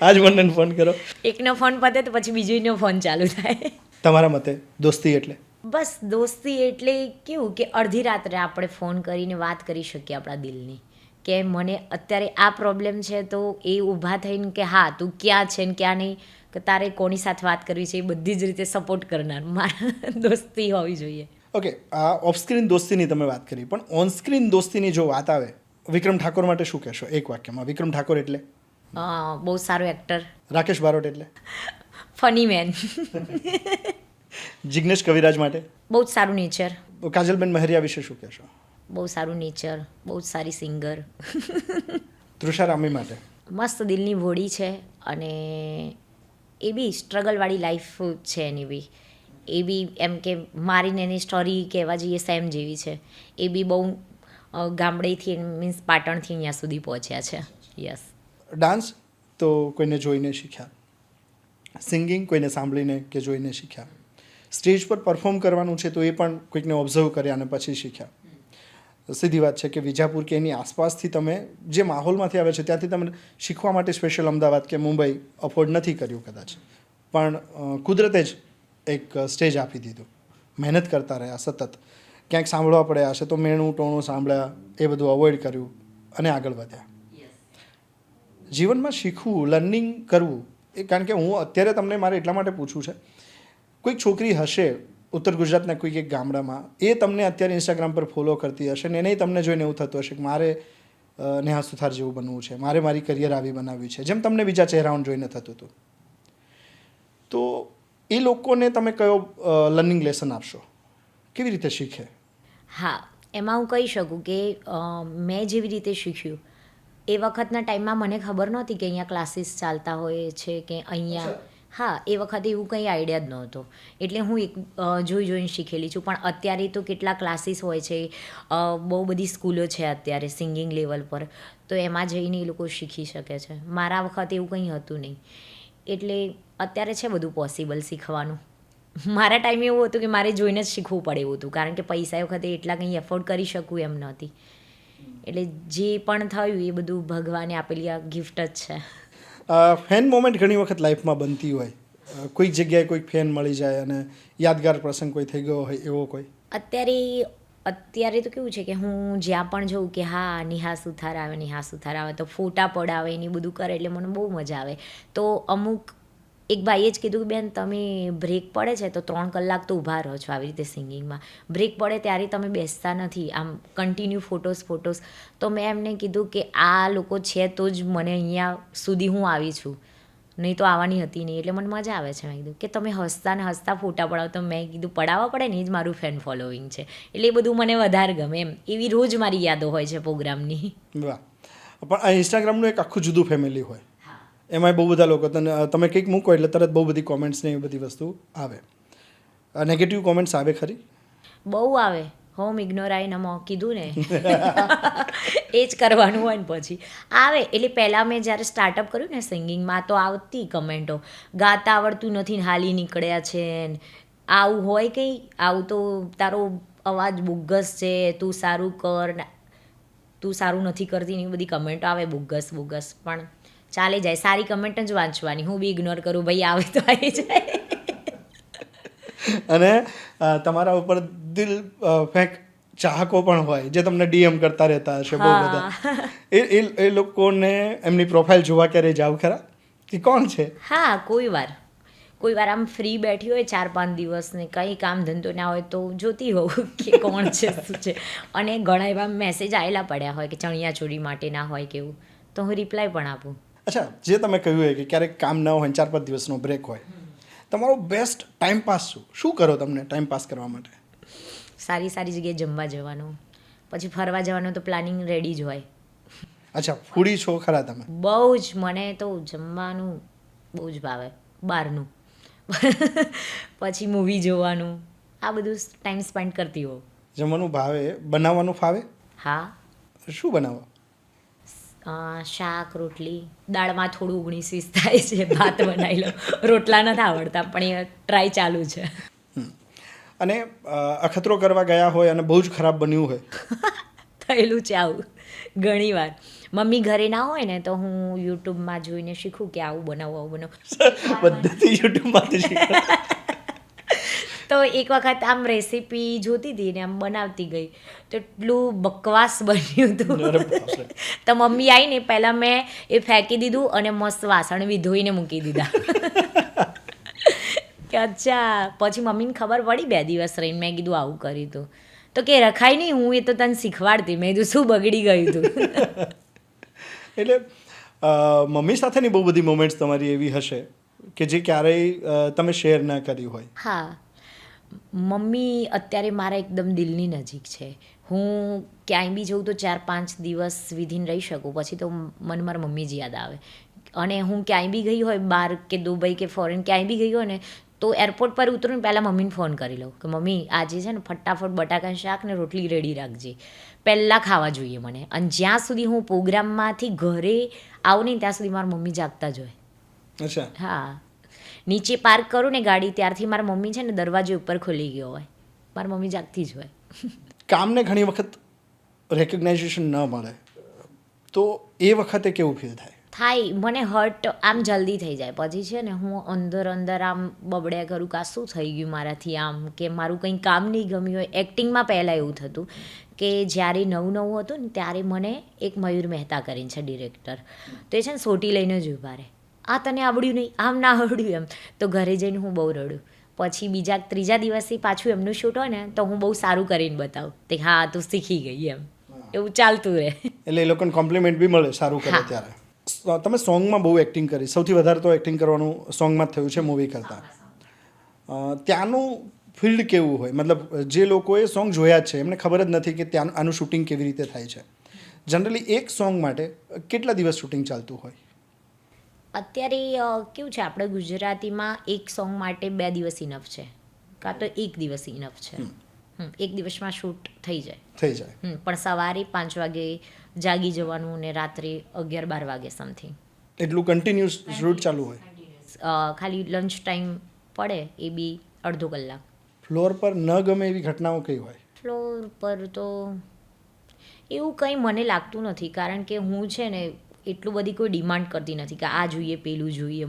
આજ બંનેને ફોન કરો? એકનો ફોન પતે તો પછી બીજોનો ફોન ચાલુ થાય. તમારા મતે દોસ્તી એટલે? બસ દોસ્તી એટલે કેવું કે અડધી રાત્રે આપણે ફોન કરીને વાત કરી શકીએ આપણા દિલની કે મને અત્યારે આ પ્રોબ્લેમ છે તો એ ઊભા થઈને કે હા તું ક્યાં છે ને ક્યાં નહીં, કે તારે કોની સાથે વાત કરવી છે એ બધી જ રીતે સપોર્ટ કરનાર મારા દોસ્તી હોવી જોઈએ. ઓકે, આ ઓફ સ્ક્રીન દોસ્તીની તમે વાત કરી, પણ ઓન સ્ક્રીન દોસ્તીની જો વાત આવે, વિક્રમ ઠાકોર માટે શું કહેશો એક વાક્યમાં? વિક્રમ ઠાકોર એટલે? બહુ સારો એક્ટર. રાકેશ બારોટ એટલે? Funny main. જિગ્નેશ કવિરાજ માટે? બહુ જ સારું નેચર. કાજલબેન મહેરિયા વિશે શું કહેશો? બહુ સારું નેચર, બહુ જ સારી સિંગર. તૃષા રામી માટે? મસ્ત દિલની ભોળી છે અને એ બી સ્ટ્રગલવાળી લાઈફ છે એની બી. એ બી એમ કે મારીને એની સ્ટોરી કહેવા જઈએ સેમ જેવી છે. એ બી બહુ ગામડેથી મીન્સ પાટણથી અહીંયા સુધી પહોંચ્યા છે. યસ. ડાન્સ તો કોઈને જોઈને શીખ્યા, સિંગિંગ કોઈને સાંભળીને કે જોઈને શીખ્યા, સ્ટેજ પર પરફોર્મ કરવાનું છે તો એ પણ કોઈકને ઓબ્ઝર્વ કર્યા અને પછી શીખ્યા. સીધી વાત છે કે વિજાપુર કે એની આસપાસથી તમે જે માહોલમાંથી આવે છે ત્યાંથી તમે શીખવા માટે સ્પેશિયલ અમદાવાદ કે મુંબઈ અફોર્ડ નથી કર્યું કદાચ, પણ કુદરતે જ એક સ્ટેજ આપી દીધું. મહેનત કરતા રહ્યા સતત, ક્યાંક સાંભળવા પડ્યા હશે તો મેણું ટોણું સાંભળ્યા, એ બધું અવોઇડ કર્યું અને આગળ વધ્યા. જીવનમાં શીખવું, લર્નિંગ કરવું એ, કારણ કે હું અત્યારે તમને મારે એટલા માટે પૂછું છે, કોઈક છોકરી હશે ઉત્તર ગુજરાતના કોઈક એક ગામડામાં, એ તમને અત્યારે ઇન્સ્ટાગ્રામ પર ફોલો કરતી હશે ને એને તમને જોઈને એવું થતું હશે કે મારે નેહા સુથાર જેવું બનવું છે, મારે મારી કરિયર આવી બનાવવી છે, જેમ તમને બીજા ચહેરાઓને જોઈને થતું હતું. તો એ લોકોને તમે કયો લર્નિંગ લેસન આપશો? કેવી રીતે શીખે? હા, એમાં હું કહી શકું કે મેં જેવી રીતે શીખ્યું એ વખતના ટાઈમમાં મને ખબર નહોતી કે અહીંયા ક્લાસીસ ચાલતા હોય છે કે અહીંયા. હા, એ વખતે એવું કંઈ આઈડિયા જ નહોતો, એટલે હું એક જોઈને શીખેલી છું. પણ અત્યારે તો કેટલા ક્લાસીસ હોય છે, બહુ બધી સ્કૂલો છે અત્યારે સિંગિંગ લેવલ પર, તો એમાં જઈને એ લોકો શીખી શકે છે. મારા વખતે એવું કંઈ હતું નહીં, એટલે અત્યારે છે બધું પોસિબલ શીખવાનું. મારા ટાઈમે એવું હતું કે મારે જોઈને જ શીખવું પડે એવું હતું, કારણ કે પૈસા એ વખતે એટલા કંઈ એફોર્ડ કરી શકું એમ નહોતી. એટલે જે પણ થયું એ બધું ભગવાને આપેલી આ ગિફ્ટ જ છે. ફેન મોમેન્ટ ઘણી વખત લાઈફમાં બનતી હોય, કોઈક જગ્યાએ કોઈક ફેન મળી જાય અને યાદગાર પ્રસંગ કોઈ થઈ ગયો હોય એવો કોઈ? અત્યારે તો કેવું છે કે હું જ્યાં પણ જોઉં કે હા નેહા સુથાર આવે તો ફોટા પડાવે એની બધું કરે એટલે મને બહુ મજા આવે. તો અમુક એક ભાઈએ જ કીધું કે બેન તમે બ્રેક પડે છે તો 3 કલાક તો ઊભા રહો છો આવી રીતે સિંગિંગમાં, બ્રેક પડે ત્યારે તમે બેસતા નથી, આમ કન્ટિન્યુ ફોટોસ. તો મેં એમને કીધું કે આ લોકો છે તો જ મને અહીંયા સુધી હું આવી છું, નહીં તો આવવાની હતી નહીં. એટલે મને મજા આવે છે. મેં કીધું કે તમે હસતા ફોટા પડાવો, તો મેં કીધું પડાવવા પડે ને, એ જ મારું ફેન ફોલોઈંગ છે, એટલે એ બધું મને વધારે ગમે એમ. એવી રોજ મારી યાદો હોય છે પ્રોગ્રામની. વાહ. પણ આ ઇન્સ્ટાગ્રામનું એક આખું જુદું ફેમિલી હોય, એમાંય બહુ બધા લોકો તમે કંઈક મૂકો એટલે તરત બહુ બધી કોમેન્ટ્સ ને એવી બધી વસ્તુ આવે. નેગેટિવ કોમેન્ટ્સ આવે ખરી? બહુ આવે. હોમ ઇગ્નોર આવીને કીધું ને એ જ કરવાનું હોય ને પછી આવે. એટલે પહેલાં મેં જ્યારે સ્ટાર્ટઅપ કર્યું ને સિંગિંગમાં તો આવતી કમેન્ટો, ગાતા આવડતું નથી ને હાલી નીકળ્યા છે ને આવું હોય કંઈ, આવું તો તારો અવાજ બોગસ છે, તું સારું કર ને. તું સારું નથી કરતી ને એવી બધી કમેન્ટો આવે બોગસ પણ ચાલી જાય. સારી કમેન્ટ જ વાંચવાની, હું બી ઇગ્નોર કરું, ભાઈ આવે તો આવી જાય. અને તમારા ઉપર દિલ ફેંક ચાહકો પણ હોય જે તમને ડીએમ કરતા રહેતા હશે બહુ બધા. એ લોકોને એમની પ્રોફાઇલ જોવા ક્યારે જાવ ખરા કે કોણ છે? હા, કોઈ વાર આમ ફ્રી બેઠી હોય 4-5 દિવસ ને કંઈ કામ ધંધો ના હોય તો જોતી હોઉં કે કોણ છે શું છે. અને ઘણા એવા મેસેજ આવેલા પડ્યા હોય કે ચણિયા ચોરી માટે ના હોય કે એવું, તો હું રિપ્લાય પણ આપું. અચ્છા, જે તમે કહ્યું હોય કે ક્યારેક કામ ન હોય 4-5 દિવસનો બ્રેક હોય, તમારો બેસ્ટ ટાઈમ પાસ શું કરો તમને ટાઈમ પાસ કરવા માટે? સારી જગ્યાએ જમવા જવાનું, પછી ફરવા જવાનું તો પ્લાનિંગ રેડી જ હોય. અચ્છા, ફૂડી છો ખરા તમે? બહુ જ, મને તો જમવાનું બહુ જ ભાવે બહારનું. પછી મૂવી જોવાનું, આ બધું ટાઈમ સ્પેન્ડ કરતી હોઉં. જમવાનું ભાવે, બનાવવાનું ફાવે? હા. શું બનાવો? શાક રોટલી, દાળમાં થોડું 19-20 થાય છે, ભાત બનાવી લો. રોટલા નથી આવડતા પણ એ ટ્રાય ચાલુ છે. અને અખતરો કરવા ગયા હોય અને બહુ જ ખરાબ બન્યું હોય? થયેલું છે આવું ઘણીવાર. મમ્મી ઘરે ના હોય ને તો હું યુટ્યુબમાં જોઈને શીખું કે આવું બનાવું. બધેથી યુટ્યુબમાંથી શીખો? તો એક વખત આમ રેસીપી જોતી હતી ને આમ બનાવતી ગઈ તો એટલું બકવાસ બન્યું હતું. તો મમ્મી આવીને પહેલાં મેં એ ફેંકી દીધું અને મસ્ત વાસણ ધોઈને મૂકી દીધા. કે અચ્છા, પછી મમ્મીને ખબર પડી 2 દિવસ રહીને. મેં કીધું આવું કર્યું હતું તો કે રખાય નહીં, હું એ તો તને શીખવાડતી. મેં કીધું શું બગડી ગયું હતું. એટલે મમ્મી સાથેની બહુ બધી મોમેન્ટ્સ તમારી એવી હશે કે જે ક્યારેય તમે શેર ના કરી હોય. હા, મમ્મી અત્યારે મારા એકદમ દિલની નજીક છે. હું ક્યાંય બી જઉં તો 4-5 દિવસ વિધિન રહી શકું, પછી તો મને મારા મમ્મી જ યાદ આવે. અને હું ક્યાંય બી ગઈ હોય બહાર કે દુબઈ કે ફોરેન ક્યાંય બી ગઈ હોય ને તો એરપોર્ટ પર ઉતરું ને પહેલાં મમ્મીને ફોન કરી લઉં કે મમ્મી આજે છે ને ફટાફટ બટાકાનું શાક ને રોટલી રેડી રાખજે, પહેલાં ખાવા જોઈએ મને. અને જ્યાં સુધી હું પ્રોગ્રામમાંથી ઘરે આવું નહીં ત્યાં સુધી મારા મમ્મી જાગતા જ હોય. અચ્છા. હા, નીચે પાર્ક કરું ને ગાડી ત્યારથી મારા મમ્મી છે ને દરવાજે ઉપર ખુલી ગયો હોય, મારી મમ્મી જાગતી જ હોય. કામને ઘણી વખત રેકગ્નાઇઝેશન ન મળે તો એ વખતે કેવું ફીલ થાય? મને હર્ટ આમ જલ્દી થઈ જાય. પછી છે ને હું અંદર આમ બબડ્યા કરું કે આ શું થઈ ગયું મારાથી, આમ કે મારું કંઈ કામ નહીં ગમ્યું હોય. એક્ટિંગમાં પહેલાં એવું થતું કે જ્યારે નવું હતું ને ત્યારે મને એક મયુર મહેતા કરીને છે ડિરેક્ટર, તો એ છે ને સોટી લઈને જ ઊભા રહે, આ તને આવડ્યું નહીં, આમ ના આવડ્યું એમ. તો ઘરે જઈને હું બહુ રડું. પછી ત્રીજા દિવસથી પાછું એમનું શૂટ હોય ને તો હું બહુ સારું કરીને બતાવું કે હા તું શીખી ગઈ એમ. એવું ચાલતું રહે. એટલે એ લોકોને કોમ્પ્લિમેન્ટ બી મળે સારું કરે ત્યારે. તમે સોંગમાં બહુ એક્ટિંગ કરી, સૌથી વધારે તો એક્ટિંગ કરવાનું સોંગમાં જ થયું છે મૂવી કરતાં. ત્યાંનું ફિલ્ડ કેવું હોય? મતલબ જે લોકોએ સોંગ જોયા જ છે એમને ખબર જ નથી કે ત્યાં આનું શૂટિંગ કેવી રીતે થાય છે. જનરલી એક સોંગ માટે કેટલા દિવસ શૂટિંગ ચાલતું હોય? અત્યારે કેવું છે, આપણે ગુજરાતીમાં એક સોંગ માટે 2 દિવસ ઇનફ છે, કાં તો 1 દિવસ ઇનફ છે. 1 દિવસમાં શૂટ થઈ જાય. પણ સવારે 5 વાગે જાગી જવાનું ને રાત્રે 11-12 વાગે સમથિંગ. એટલું કન્ટિન્યુઅસ શૂટ ચાલુ હોય? ખાલી લંચ ટાઈમ પડે એ બી અડધો કલાક. ફ્લોર પર ન ગમે એવી ઘટનાઓ કઈ હોય? ફ્લોર પર તો એવું કંઈ મને લાગતું નથી, કારણ કે હું છે ને એટલું બધી કોઈ ડિમાન્ડ કરતી નથી કે આ જોઈએ પેલું જોઈએ.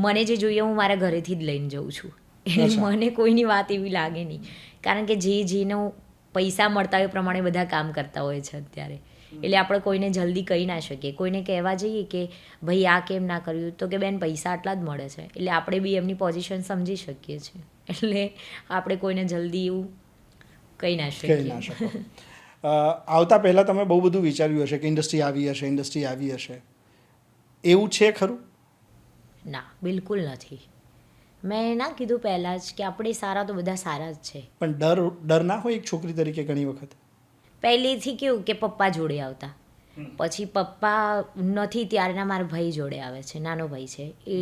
મને જે જોઈએ હું મારા ઘરેથી જ લઈને જાઉં છું. મને કોઈની વાત એવી લાગે નહીં, કારણ કે જેનો પૈસા મળતા હોય એ પ્રમાણે બધા કામ કરતા હોય છે અત્યારે. એટલે આપણે કોઈને જલ્દી કહી ના શકીએ. કોઈને કહેવા જઈએ કે ભાઈ આ કેમ ના કર્યું તો કે બેન પૈસા આટલા જ મળે છે, એટલે આપણે બી એમની પોઝિશન સમજી શકીએ છીએ. એટલે આપણે કોઈને જલ્દી એવું કહી ના શકીએ. આવતા પહેલાં તમે બહુ બધું વિચાર્યું હશે કે ઇન્ડસ્ટ્રી આવી હશે, એવું છે ખરું? ના, બિલકુલ નથી. મેં ના કીધું પહેલાં જ કે આપણે સારા તો બધા સારા જ છે. પણ ડર ના હોય એક છોકરી તરીકે ઘણી વખત? પહેલેથી કેવું કે પપ્પા જોડે આવતા, પછી પપ્પા નથી ત્યારના મારા ભાઈ જોડે આવે છે, નાનો ભાઈ છે એ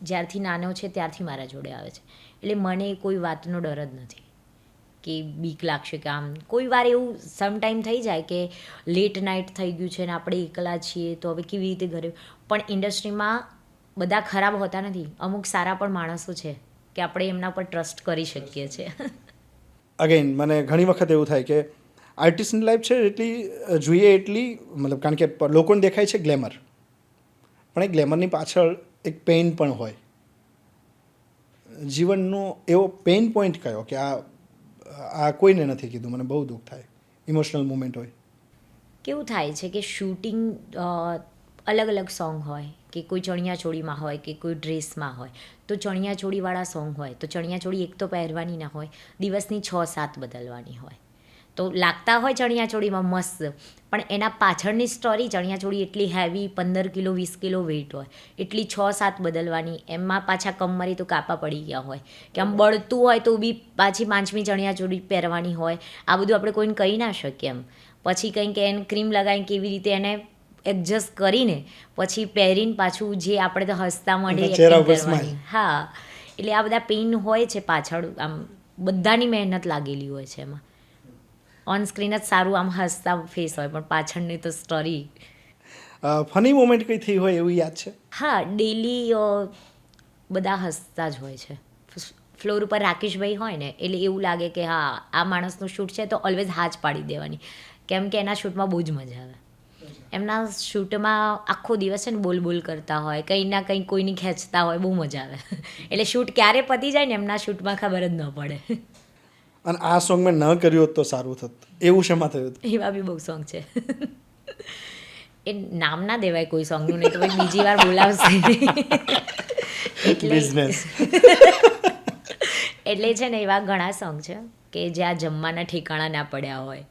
જ્યારથી નાનો છે ત્યારથી મારા જોડે આવે છે. એટલે મને કોઈ વાતનો ડર જ નથી કે બીક લાગશે કે આમ. કોઈ વાર એવું સમટાઈમ થઈ જાય કે લેટ નાઇટ થઈ ગયું છે ને આપણે એકલા છીએ તો હવે કેવી રીતે ઘરે. પણ ઇન્ડસ્ટ્રીમાં બધા ખરાબ હોતા નથી, અમુક સારા પણ માણસો છે કે આપણે એમના પર ટ્રસ્ટ કરી શકીએ છીએ. અગેન મને ઘણી વખત એવું થાય કે આર્ટિસ્ટની લાઈફ છે એટલી જોઈએ એટલી મતલબ કારણ કે લોકોને દેખાય છે ગ્લેમર, પણ એ ગ્લેમરની પાછળ એક પેઇન પણ હોય. જીવનનો એવો પેઇન પોઈન્ટ કયો કે આ કોઈને નથી કીધું, મને બહુ દુઃખ થાય, ઇમોશનલ મુમેન્ટ હોય? કેવું થાય છે કે શૂટિંગ અલગ અલગ સોંગ હોય, કે કોઈ ચણિયાચોળીમાં હોય કે કોઈ ડ્રેસમાં હોય. તો ચણિયાચોળીવાળા સોંગ હોય તો ચણિયાચોળી એક તો પહેરવાની ના હોય, દિવસની 6-7 બદલવાની હોય. તો લાગતા હોય ચણિયાચોળીમાં મસ્ત, પણ એના પાછળની સ્ટોરી ચણિયાચોળી એટલી હેવી 15 કિલો 20 કિલો વેઇટ હોય, એટલી 6-7 બદલવાની, એમાં પાછા કમરી તો કાપા પડી ગયા હોય કે આમ બળતું હોય તો બી પાછી 5મી ચણિયાચોળી પહેરવાની હોય. આ બધું આપણે કોઈને કહી ના શકીએ એમ. પછી કંઈક એને ક્રીમ લગાવીને કેવી રીતે એને એડજસ્ટ કરીને પછી પહેરીને પાછું જે આપણે તો હસતા મળે કરવાની. હા, એટલે આ બધા પેઇન હોય છે પાછળ, આમ બધાની મહેનત લાગેલી હોય છે એમાં. ઓન સ્ક્રીન જ સારું આમ હસતા ફેસ હોય, પણ પાછળની તો સ્ટોરી. ફની મોમેન્ટ કંઈ થઈ હોય એવું યાદ છે? હા, ડેલી બધા હસતા જ હોય છે. ફ્લોર ઉપર રાકેશભાઈ હોય ને એટલે એવું લાગે કે હા આ માણસનું શૂટ છે તો ઓલવેઝ હા જ પાડી દેવાની, કેમ કે એના શૂટમાં બહુ જ મજા આવે. એમના શૂટમાં આખો દિવસ છે ને બોલ કરતા હોય, કંઈ ના કંઈ કોઈની ખેંચતા હોય, બહુ મજા આવે. એટલે શૂટ ક્યારે પતી જાય ને એમના શૂટમાં ખબર જ ન પડે. અને આ સોંગ મેં ન કર્યું હોત તો સારું થત, એવું શેમાં થયું હતું? એવા બી બહુ સોંગ છે. એ નામ ના દેવાય કોઈ સોંગનું, નહીં તો પછી બીજી વાર બોલાવશે એટલે બિઝનેસ. એટલે છે ને એવા ઘણા સોંગ છે કે જ્યાં જમવાના ઠેકાણા ના પડ્યા હોય,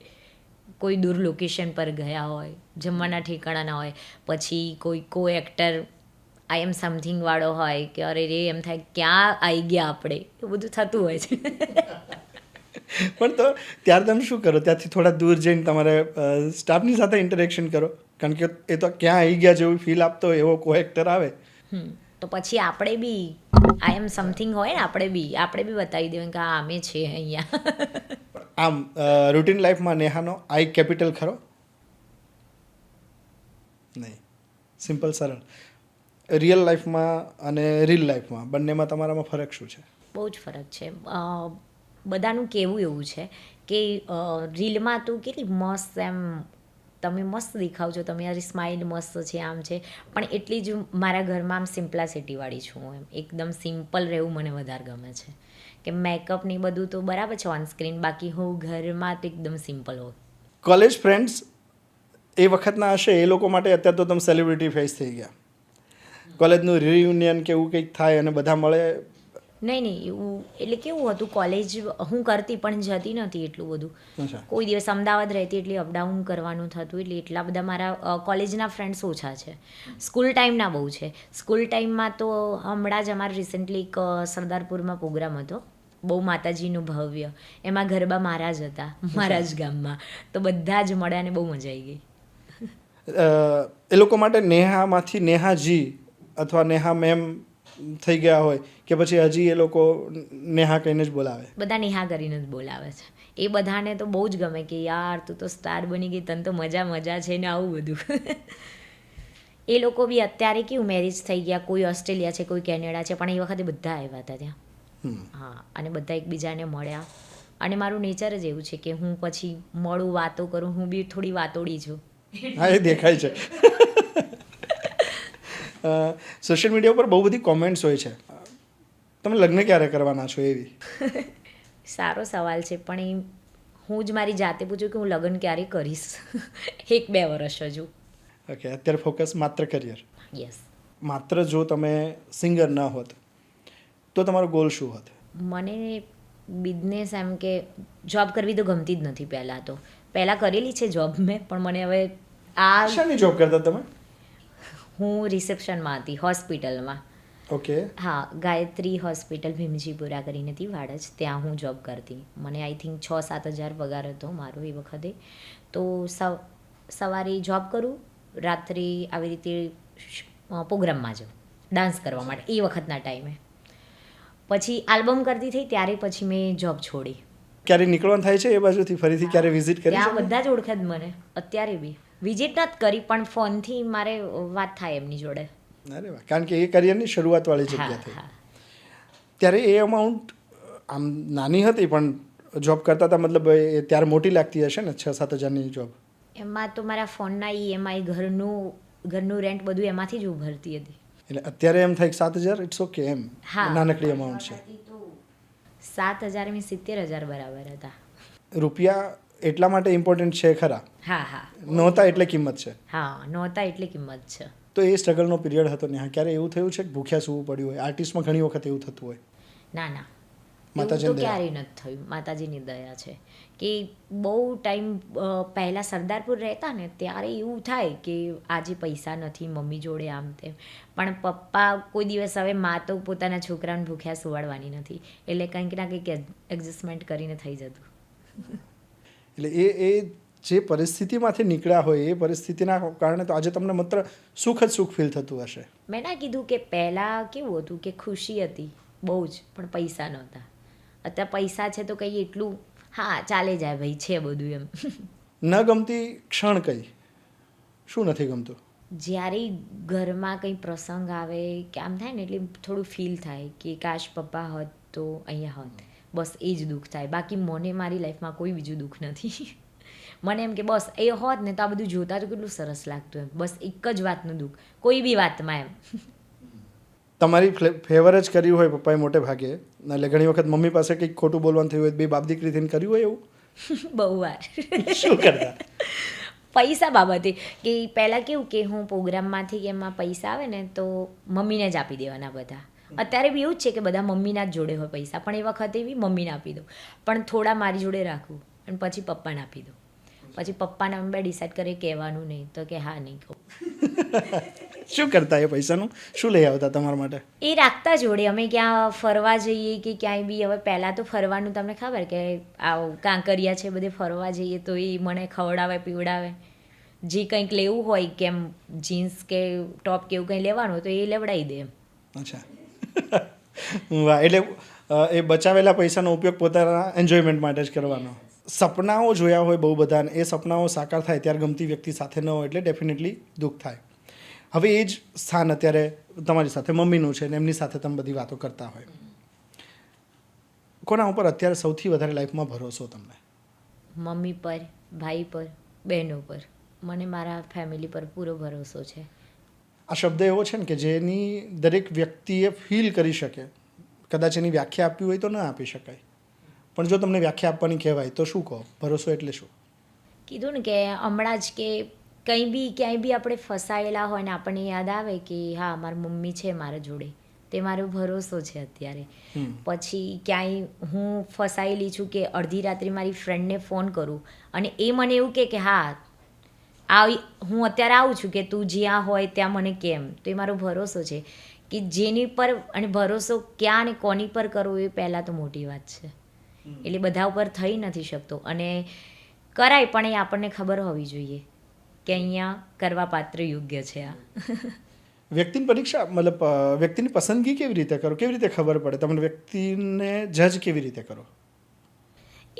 કોઈ દૂર લોકેશન પર ગયા હોય, જમવાના ઠેકાણા ના હોય, પછી કોઈ કો એક્ટર આઈ એમ સમથિંગ વાળો હોય કે અરે રે એમ થાય ક્યાં આવી ગયા આપણે, એવું બધું થતું હોય છે. પણ તો ત્યારે તમે શું કરો? ત્યાંથી થોડા દૂર જઈને તમારે સ્ટાફની સાથે ઇન્ટરેક્શન કરો, કારણ કે એ તો ક્યાં આવી ગયા જેવું ફીલ આપતો હોય એવો કોઈ એક્ટર આવે. તો પછી આપણે બી આઈ એમ સમથિંગ હોય ને, આપણે બી બતાવી દેવું કે હા અમે છીએ અહીંયા. આમ રૂટીન લાઈફમાં નેહાનો આઈ કેપિટલ ખરો? નહીં, સિમ્પલ સરળ. રિયલ લાઈફમાં અને રીલ લાઈફમાં બંનેમાં તમારામાં ફરક શું છે? બહુ જ ફરક છે. બધાનું કહેવું એવું છે કે રીલમાં તું કેટલી મસ્ત એમ તમે મસ્ત દેખાવ છો, તમારી સ્માઇલ મસ્ત છે, આમ છે, પણ એટલી જ મારા ઘરમાં આમ સિમ્પ્લાસિટીવાળી છું એમ. એકદમ સિમ્પલ રહેવું મને વધારે ગમે છે, કે મેકઅપ ને બધું તો બરાબર છે ઓન સ્ક્રીન, બાકી હું ઘરમાં તો એકદમ સિમ્પલ હોઉં. કોલેજ ફ્રેન્ડ્સ એ વખતના હશે, એ લોકો માટે અત્યારે તો તમે સેલિબ્રિટી ફેસ થઈ ગયા. કોલેજનું રિયુનિયન કે એવું કંઈક થાય અને બધા મળે? નહીં એવું, એટલે કેવું હતું કોલેજ હું કરતી પણ જતી નથી એટલું બધું. કોઈ દિવસ અમદાવાદ રહેતી એટલે અપડાઉન કરવાનું થતું, એટલે એટલા બધા મારા કોલેજના ફ્રેન્ડ્સ ઓછા છે. સ્કૂલ ટાઈમના બહુ છે. સ્કૂલ ટાઈમમાં તો હમણાં જ અમારે રિસેન્ટલી એક સરદારપુરમાં પ્રોગ્રામ હતો, બહુ માતાજીનું ભવ્ય, એમાં ગરબા મારા જ હતા, મારા જ ગામમાં. તો બધા જ મળ્યા ને બહુ મજા આવી ગઈ. એ લોકો માટે નેહામાંથી નેહાજી અથવા નેહા મેમ થઈ ગયા હોય કે પછી હજી એ લોકો નેહા કહીને જ બોલાવે? બધા નેહા કરીને જ બોલાવે છે. એ બધાને તો બહુ જ ગમે કે યાર તું તો સ્ટાર બની ગઈ, તને તો મજા છે ને આવું બધું. એ લોકો બી અત્યારે કેવું મેરેજ થઈ ગયા, કોઈ ઓસ્ટ્રેલિયા છે, કોઈ કેનેડા છે, પણ એ વખતે બધા આવ્યા હતા ત્યાં. હા, અને બધા એકબીજાને મળ્યા. અને મારું નેચર જ એવું છે કે હું પછી મળું, વાતો કરું, હું બી થોડી વાતોડી છું. હા, એ દેખાય છે. સોશિયલ મીડિયા ઉપર બહુ બધી કોમેન્ટ્સ હોય છે, તમે લગ્ન ક્યારે કરવાના છો એવી? સારો સવાલ છે, પણ એ હું જ મારી જાતે પૂછું કે હું લગ્ન ક્યારે કરીશ. 1-2 વર્ષ હજુ. ઓકે, અત્યારે ફોકસ માત્ર કરિયર? યસ. માત્ર જો તમે સિંગર ન હોત તો તમારો ગોલ શું હોત? મને બિઝનેસ એમ કે જોબ કરવી તો ગમતી જ નથી પહેલાં તો. પહેલાં કરેલી છે જોબ મેં, પણ મને હવે આ શાની જોબ કરતા તમે? હું રિસેપ્શનમાં હતી હોસ્પિટલમાં. ઓકે. હા, ગાયત્રી હોસ્પિટલ ભીમજીપુરા કરીને હતી વાડજ, ત્યાં હું જોબ કરતી. મને આઈ થિંક 6-7 હજાર પગાર હતો મારો એ વખતે. તો સવારે જોબ કરું, રાત્રે આવી રીતે પ્રોગ્રામમાં જાઉં ડાન્સ કરવા માટે એ વખતના ટાઈમે. પછી આલ્બમ કરતી થઈ ત્યારે પછી મેં જોબ છોડી. ક્યારે નીકળવાનું થાય છે એ બાજુથી ફરીથી ક્યારે વિઝિટ કરી? ત્યાં બધા જ ઓળખે જ મને અત્યારે બી. વિઝિટ નથી કરી પણ ફોનથી મારે વાત થાય એમની જોડે. અરે વાહ, કારણ કે એ કરિયરની શરૂઆતવાળી જગ્યા થઈ. ત્યારે એ અમાઉન્ટ આમ નાની હતી, પણ જોબ કરતા હતા, મતલબ એ ત્યારે મોટી લાગતી હશે ને 6-7 હજારની જોબ? એમાં તો મારા ફોનના EMI, ઘરનું રેન્ટ બધું એમાંથી જ ઉભરતી હતી. એટલે અત્યારે એમ થાય કે 7,000 ઇટ્સ ઓકે, એમ હા, નાનકડી અમાઉન્ટ છે. 7,000 મેં 70,000 બરાબર હતા. રૂપિયા એટલા માટે ઇમ્પોર્ટન્ટ છે ખરા, હા નહોતા એટલે કિંમત છે. હા, નહોતા એટલે કિંમત છે. તો એ સ્ટ્રગલનો પિરિયડ હતો ને, ક્યારે એવું થયું છે કે ભૂખ્યા સૂવું પડ્યું હોય? આર્ટિસ્ટમાં ઘણી વખત એવું થતું હોય. ના એવું માતાજીની તો દયા. ક્યારેય નથી થયું. માતાજીની દયા છે કે બહુ ટાઈમ પહેલાં સરદારપુર રહેતા ને ત્યારે એવું થાય કે આજે પૈસા નથી મમ્મી જોડે, આમ તેમ, પણ પપ્પા કોઈ દિવસ, હવે મા તો પોતાના છોકરાને ભૂખ્યા સુવાડવાની નથી, એટલે કંઈક ના કંઈક એડજસ્ટમેન્ટ કરીને થઈ જતું. એટલે એ જે પરિસ્થિતિમાંથી નીકળ્યા હોય એ પરિસ્થિતિના કારણે તો આજે તમને માત્ર સુખ જ સુખ ફીલ થતું હશે. મેં ના કીધું કે પહેલાં કેવું હતું કે ખુશી હતી બહુ જ, પણ પૈસા નહોતા. અત્યારે પૈસા છે તો કંઈ એટલું હા ચાલે જાય ભાઈ, છે બધું એમ. ન ગમતી ક્ષણ કઈ? શું નથી ગમતું? જ્યારે ઘરમાં કંઈ પ્રસંગ આવે કે આમ થાય ને, એટલે થોડું ફીલ થાય કે કાશ પપ્પા હોત તો અહીંયા હોત, બસ એ જ દુઃખ થાય. બાકી મને મારી લાઈફમાં કોઈ બીજું દુઃખ નથી. મને એમ કે બસ એ હોત ને તો આ બધું જોતા તો કેટલું સરસ લાગતું એમ. બસ એક જ વાતનું દુઃખ, કોઈ બી વાતમાં એમ. તમારી ફેવર જ કર્યું હોય પપ્પાએ મોટે ભાગે, એટલે ઘણી વખત મમ્મી પાસે કંઈક ખોટું બોલવાનું થયું હોય, બે બાપ દીકરી થઈને કર્યું હોય એવું? બહુ વાર. શું કરતા? પૈસા બાબતે કે પહેલાં કેવું કે હું પ્રોગ્રામમાંથી કે એમાં પૈસા આવે ને તો મમ્મીને જ આપી દેવાના બધા. અત્યારે બી એવું જ છે કે બધા મમ્મીના જ જોડે હોય પૈસા, પણ એ વખતે બી મમ્મીને આપી દઉં, પણ થોડા મારી જોડે રાખું અને પછી પપ્પાને આપી દઉં. પછી પપ્પાને અમે બે ડિસાઈડ કરીએ કહેવાનું નહીં, તો કે હા નહીં કહું. શું કરતા એ પૈસાનું? શું લઈ આવતા તમારા માટે? એ રાખતા જોડે. અમે ક્યાં ફરવા જઈએ કે ક્યાંય બી, હવે પહેલાં તો ફરવાનું તમને ખબર કે આવું કાંકરિયા છે બધે ફરવા જઈએ તો એ મને ખવડાવે પીવડાવે. જે કંઈક લેવું હોય કેમ જીન્સ કે ટોપ કે એવું કંઈ લેવાનું હોય તો એ લેવડાવી દે એમ. અચ્છા. વાહ. એટલે એ બચાવેલા પૈસાનો ઉપયોગ પોતાના એન્જોયમેન્ટ માટે જ કરવાનો. સપનાઓ જોયા હોય બહુ બધા, એ સપનાઓ સાકાર થાય ત્યારે ગમતી વ્યક્તિ સાથે ન હોય એટલે ડેફિનેટલી દુઃખ થાય. હવે એ જ સ્થાન અત્યારે તમારી સાથે મમ્મીનું છે ને એમની સાથે તમે બધી વાતો કરતા હોય. કોના ઉપર અત્યારે સૌથી વધારે લાઈફમાં ભરોસો તમને? મમ્મી પર, ભાઈ પર, બહેનો પર. મને મારા ફેમિલી પર પૂરો ભરોસો છે. આ શબ્દ એવો છે ને કે જેની દરેક વ્યક્તિએ ફીલ કરી શકે. કદાચ એની વ્યાખ્યા આપવી હોય તો ન આપી શકાય, પણ જો તમને વ્યાખ્યા આપવાની કહેવાય તો શું કહો? ભરોસો એટલે શું? કીધું ને કે હમણાં જ કે કંઈ બી ક્યાંય બી આપણે ફસાયેલા હોય ને આપણને યાદ આવે કે હા મારી મમ્મી છે મારા જોડે, તે મારો ભરોસો છે અત્યારે. પછી ક્યાંય હું ફસાયેલી છું કે અડધી રાત્રે મારી ફ્રેન્ડને ફોન કરું અને એ મને એવું કે હા હું અત્યારે આવું છું કે તું જ્યાં હોય ત્યાં મને કેમ, તો એ મારો ભરોસો છે. કે જેની પર, અને ભરોસો ક્યાં ને કોની પર કરવો એ પહેલાં તો મોટી વાત છે. એટલે બધા ઉપર થઈ નથી શકતો, અને કરાય પણ એ આપણને ખબર હોવી જોઈએ કે અહીંયા કરવા પાત્ર યોગ્ય છે આ. વ્યક્તિની પરીક્ષા, મતલબ વ્યક્તિની પસંદગી કેવી રીતે કરો? કેવી રીતે ખબર પડે તમને વ્યક્તિને જજ કેવી રીતે કરો?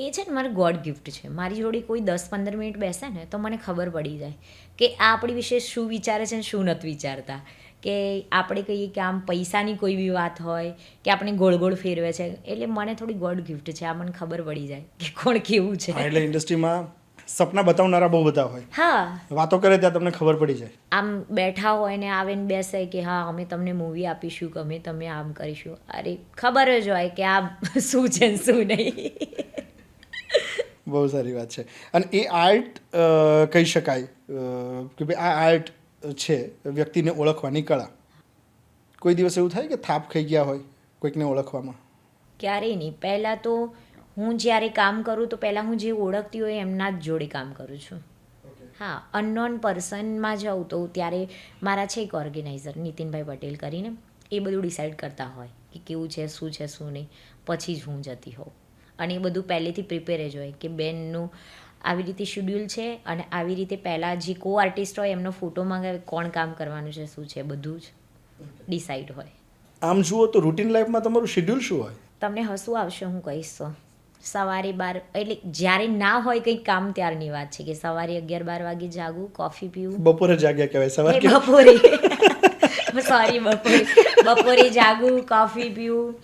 એ છે ને મારું ગોડ ગિફ્ટ છે. મારી જોડે કોઈ 10-15 મિનિટ બેસે ને તો મને ખબર પડી જાય કે આ આપણી વિશે શું વિચારે છે ને શું નથી વિચારતા. કે આપણે કહીએ કે આમ પૈસાની કોઈ બી વાત હોય કે આપણે ગોળ ગોળ ફેરવે છે, એટલે મને થોડી ગોડ ગિફ્ટ છે. આ મને ખબર પડી જાય કે કોણ કેવું છે. એટલે ઇન્ડસ્ટ્રીમાં સપના બતાવનારા બહુ બધા હોય. હા, વાતો કરે ત્યાં તમને ખબર પડી જાય. આમ બેઠા હોય ને આવે ને બેસે કે હા અમે તમને મૂવી આપીશું કે અમે તમે આમ કરીશું. અરે ખબર જ હોય કે આ શું છે ને શું નહીં. બહુ સારી વાત છે. અને એ આર્ટ કહી શકાય કે ભાઈ આ આર્ટ છે વ્યક્તિને ઓળખવાની કળા. કોઈ દિવસ એવું થાય કે થાપ ખાઈ ગયા હોય કોઈકને ઓળખવામાં? ક્યારેય નહીં. પહેલાં તો હું જ્યારે કામ કરું તો પહેલાં હું જે ઓળખતી હોય એમના જ જોડે કામ કરું છું. હા, અનનોન પર્સનમાં જાઉં તો ત્યારે મારા છે એક ઓર્ગેનાઇઝર નીતિનભાઈ પટેલ કરીને, એ બધું ડિસાઈડ કરતા હોય કે કેવું છે શું નહીં, પછી જ હું જતી હોઉં. અને એ બધું પહેલેથી પ્રિપેર જ હોય કે બેનનું આવી રીતે શેડ્યુલ છે અને આવી રીતે પહેલાં જે કો આર્ટિસ્ટ હોય એમનો ફોટો મંગાવે, કોણ કામ કરવાનું છે શું છે બધું જ ડિસાઈડ હોય. આમ જુઓ તો રૂટીન લાઈફમાં તમારું શેડ્યુલ શું હોય? તમને હસવું આવશે હું કહીશ તો. સવારે 12, એટલે જ્યારે ના હોય કંઈક કામ ત્યારની વાત છે કે સવારે 11-12 વાગે જાગું, કોફી પીવું. બપોરે જાગ્યા કહેવાય, સવારે બપોરે સોરી બપોરે જાગું, કોફી પીવું,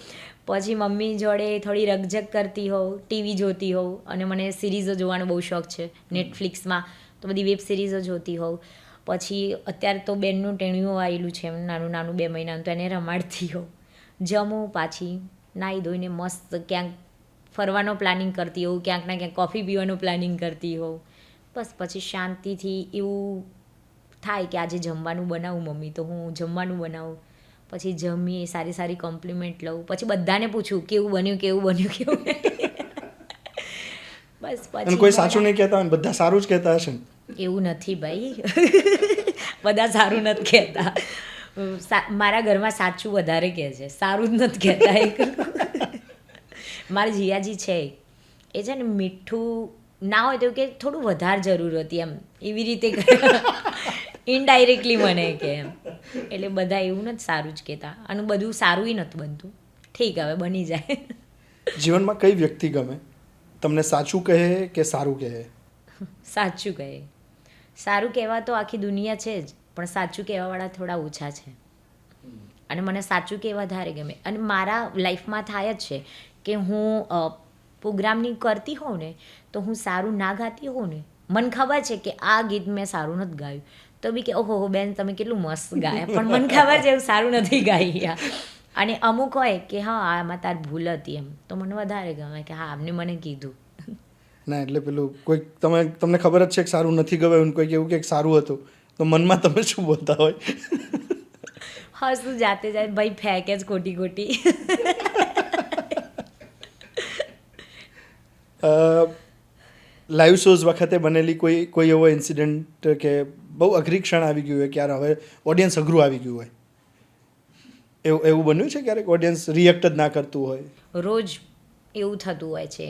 પછી મમ્મી જોડે થોડી રકઝક કરતી હોઉં, ટીવી જોતી હોઉં, અને મને સિરીઝો જોવાનો બહુ શોખ છે નેટફ્લિક્સમાં, તો બધી વેબ સિરીઝો જોતી હોઉં. પછી અત્યારે તો બેનનું ટેણિયું આવેલું છે નાનું નાનું 2 મહિનાનું, તો એને રમાડતી હોઉં. જમું, પાછી નાહી ધોઈને મસ્ત ક્યાંક ફરવાનો પ્લાનિંગ કરતી હોઉં, ક્યાંક ના ક્યાંક કોફી પીવાનું પ્લાનિંગ કરતી હોઉં. બસ પછી શાંતિથી એવું થાય કે આજે જમવાનું બનાવું મમ્મી, તો હું જમવાનું બનાવું. પછી જમીએ, સારી સારી કોમ્પ્લિમેન્ટ લઉં, પછી બધાને પૂછું કેવું બન્યું કેવું બન્યું કેવું બસ અને પછી કોઈ સાચું નહીં કહેતા હોય, બધા સારું જ કહેતા હશે ને? એવું નથી ભાઈ બધા સારું નથી કહેતા. મારા ઘરમાં સાચું વધારે કહે છે, સારું જ નથી કહેતા. મારા જીયાજી છે એ છે ને મીઠું ના હોય તો કે થોડું વધારે જરૂર હતી એમ, એવી રીતે ઇનડાયરેક્ટલી મને કે એમ. એટલે બધા એવું નથી સારું જ કહેતા, અને બધું સારું નથી બનતું. ઠીક, હવે બની જાય. જીવનમાં કઈ વ્યક્તિ ગમે તમને, સાચું કહે કે સારું કહે? સાચું કહે. સારું કહેવા તો આખી દુનિયા છે જ, પણ સાચું કહેવાવાળા થોડા ઓછા છે. અને મને સાચું કહેવા વધારે ગમે. અને મારા લાઈફમાં થાય જ છે કે હું પ્રોગ્રામની કરતી હોઉં ને, તો હું સારું ના ગાતી હોઉં ને, મને ખબર છે કે આ ગીત મેં સારું નથી ગાયું, તો બી કે ઓહો બેન તમે કેટલું મસ્ત ગાયા, પણ મને ખબર છે એવું સારું નથી ગાઈ. અને અમુક હોય કે હા આમાં તાર ભૂલ હતી એમ, તો મને વધારે ગમે કે હા આમને મને કીધું. ના એટલે પેલું કોઈ તમને ખબર જ છે કે સારું નથી ગવાયું, કોઈ એવું કે સારું હતું, તો મનમાં તમે શું બોલતા હોય? હસું જાતે જાય ભાઈ, ફેંકે જ ખોટી ખોટી. લાઈવ શોઝ વખતે બનેલી કોઈ એવો ઇન્સિડન્ટ કે બહુ અઘરી ક્ષણ આવી ગયું હોય, ક્યારે હવે ઓડિયન્સ અઘરું આવી ગયું હોય, એવું બન્યું છે ક્યારેક ઓડિયન્સ રિએક્ટ જ ના કરતું હોય? રોજ એવું થતું હોય છે.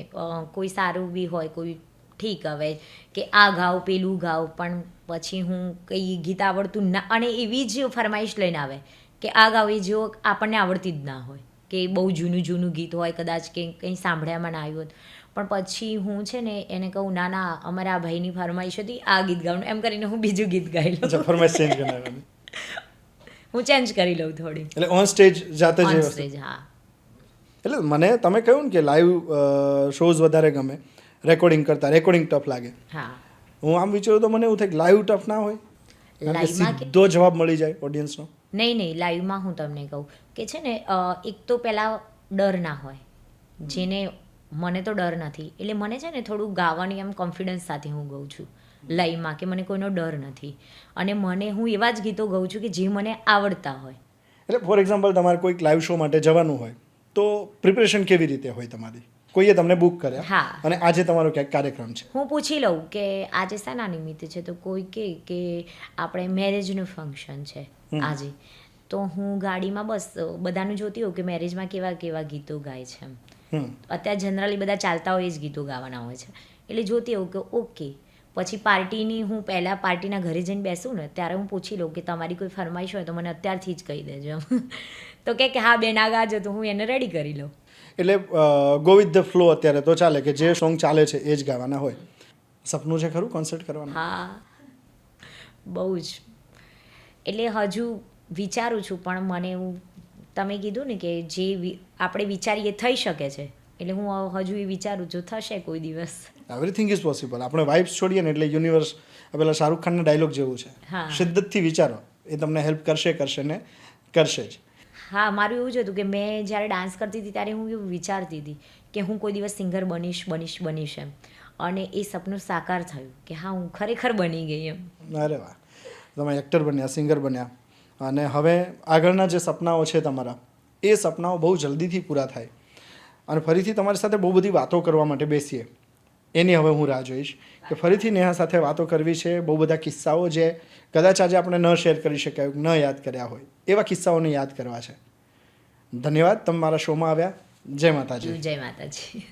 કોઈ સારું બી હોય, કોઈ ઠીક હવે કે આ ગાવ પેલું ગાવ, પણ પછી હું કંઈ ગીત આવડતું ના, અને એવી જ ફરમાઈશ લઈને આવે કે આ ગાવ, એ જો આપણને આવડતી જ ના હોય, કે બહુ જૂનું ગીત હોય કદાચ, કે કંઈ સાંભળ્યામાં ના આવ્યું હોય, પણ પછી હું છે ને એને કહું ના ના અમારા આ ભાઈની ફરમાઈશ હતી આ ગીત ગાવાનું, એમ કરીને હું બીજું ગીત ગાઈ લઉં. અચ્છા, ફરમાઈશ ચેન્જ કરવાની. હું ચેન્જ કરી લઉં થોડી. એટલે ઓન સ્ટેજ જાતે જ? ઓન સ્ટેજ, હા. એટલે મને તમે કહ્યું ને કે લાઈવ શોઝ વધારે ગમે રેકોર્ડિંગ કરતાં, રેકોર્ડિંગ ટફ લાગે. હા, હું આમ વિચારું તો મને એવું થાય કે લાઈવ ટફ ના હોય, લાઈવમાં કે સીધો જવાબ મળી જાય ઓડિયન્સનો. નહીં, લાઈવમાં હું તમને કહું કે છે ને એક તો પહેલાં ડર ના હોય, જેને મને તો ડર નથી, એટલે મને છે ને થોડું ગાવાની એમ કોન્ફિડન્સ સાથે હું ગાઉં છું લાઈવમાં, કે મને કોઈનો ડર નથી. અને હું એવા જ ગીતો ગાઉં છું કે જે મને આવડતા હોય. એટલે ફોર એક્ઝામ્પલ તમારે કોઈક લાઈવ શો માટે જવાનું હોય, તો પ્રિપરેશન કેવી રીતે હોય તમારી? કોઈએ તમને બુક કર્યા, હા, અને આજે તમારો ક્યાંક કાર્યક્રમ છે, હું પૂછી લઉં કે આજે શાના નિમિત્તે છે, તો કોઈ કે આપણે મેરેજનું ફંક્શન છે આજે, તો હું ગાડીમાં બસ બધાનું જોતી હોઉં કે મેરેજમાં કેવા કેવા ગીતો ગાય છે એમ. અત્યારે જનરલી બધા ચાલતા હોય એ જ ગીતો ગાવાના હોય છે, એટલે જોતી હોઉં કે ઓકે. પછી પાર્ટીની હું પહેલાં પાર્ટીના ઘરે જઈને બેસું ને ત્યારે હું પૂછી લઉં કે તમારી કોઈ ફરમાઈશ હોય તો મને અત્યારથી જ કહી દેજો એમ. તો કે હા બેન આ ગાજો, તો હું એને રેડી કરી લઉં. એટલે ગો વિથ ધ ફ્લો અત્યારે તો ચાલે કે જે સોંગ ચાલે છે એ જ ગાવાના હોય. સપનું છે ખરું કોન્સર્ટ કરવાનું? હા, બહુ જ. એટલે હજુ વિચારું છું, પણ મને એવું તમે કીધું ને કે જે આપણે વિચારીએ થઈ શકે છે, એટલે હું હજુ એ વિચારું છું થશે કોઈ દિવસ. Everything is possible. આપણે વાઇબ્સ છોડીએ ને એટલે યુનિવર્સ, પેલા શાહરૂખ ખાનના ડાયલોગ જેવું છે, શિદ્દતથી વિચારો, એ તમને હેલ્પ કરશે ને કરશે જ. હા, મારું એવું જ હતું કે મેં જ્યારે ડાન્સ કરતી હતી ત્યારે હું એવું વિચારતી હતી કે હું કોઈ દિવસ સિંગર બનીશ એમ, અને એ સપનું સાકાર થયું કે હા હું ખરેખર બની ગઈ એમ. અરે વાહ, તમે એક્ટર બન્યા, સિંગર બન્યા, અને હવે આગળના જે સપનાઓ છે તમારા, એ સપનાઓ બહુ જલ્દીથી પૂરા થાય, અને ફરીથી તમારી સાથે બહુ બધી વાતો કરવા માટે બેસીએ, એની હવે હું રાહ જોઈશ કે ફરીથી નેહા સાથે વાતો કરવી છે. બહુ બધા કિસ્સાઓ જે કદાચ આજે આપણે ન શેર કરી શકાય, ન યાદ કર્યા હોય, એવા કિસ્સાઓને યાદ કરવા છે. ધન્યવાદ, તમે મારા શોમાં આવ્યા. જય માતાજી. જય માતાજી.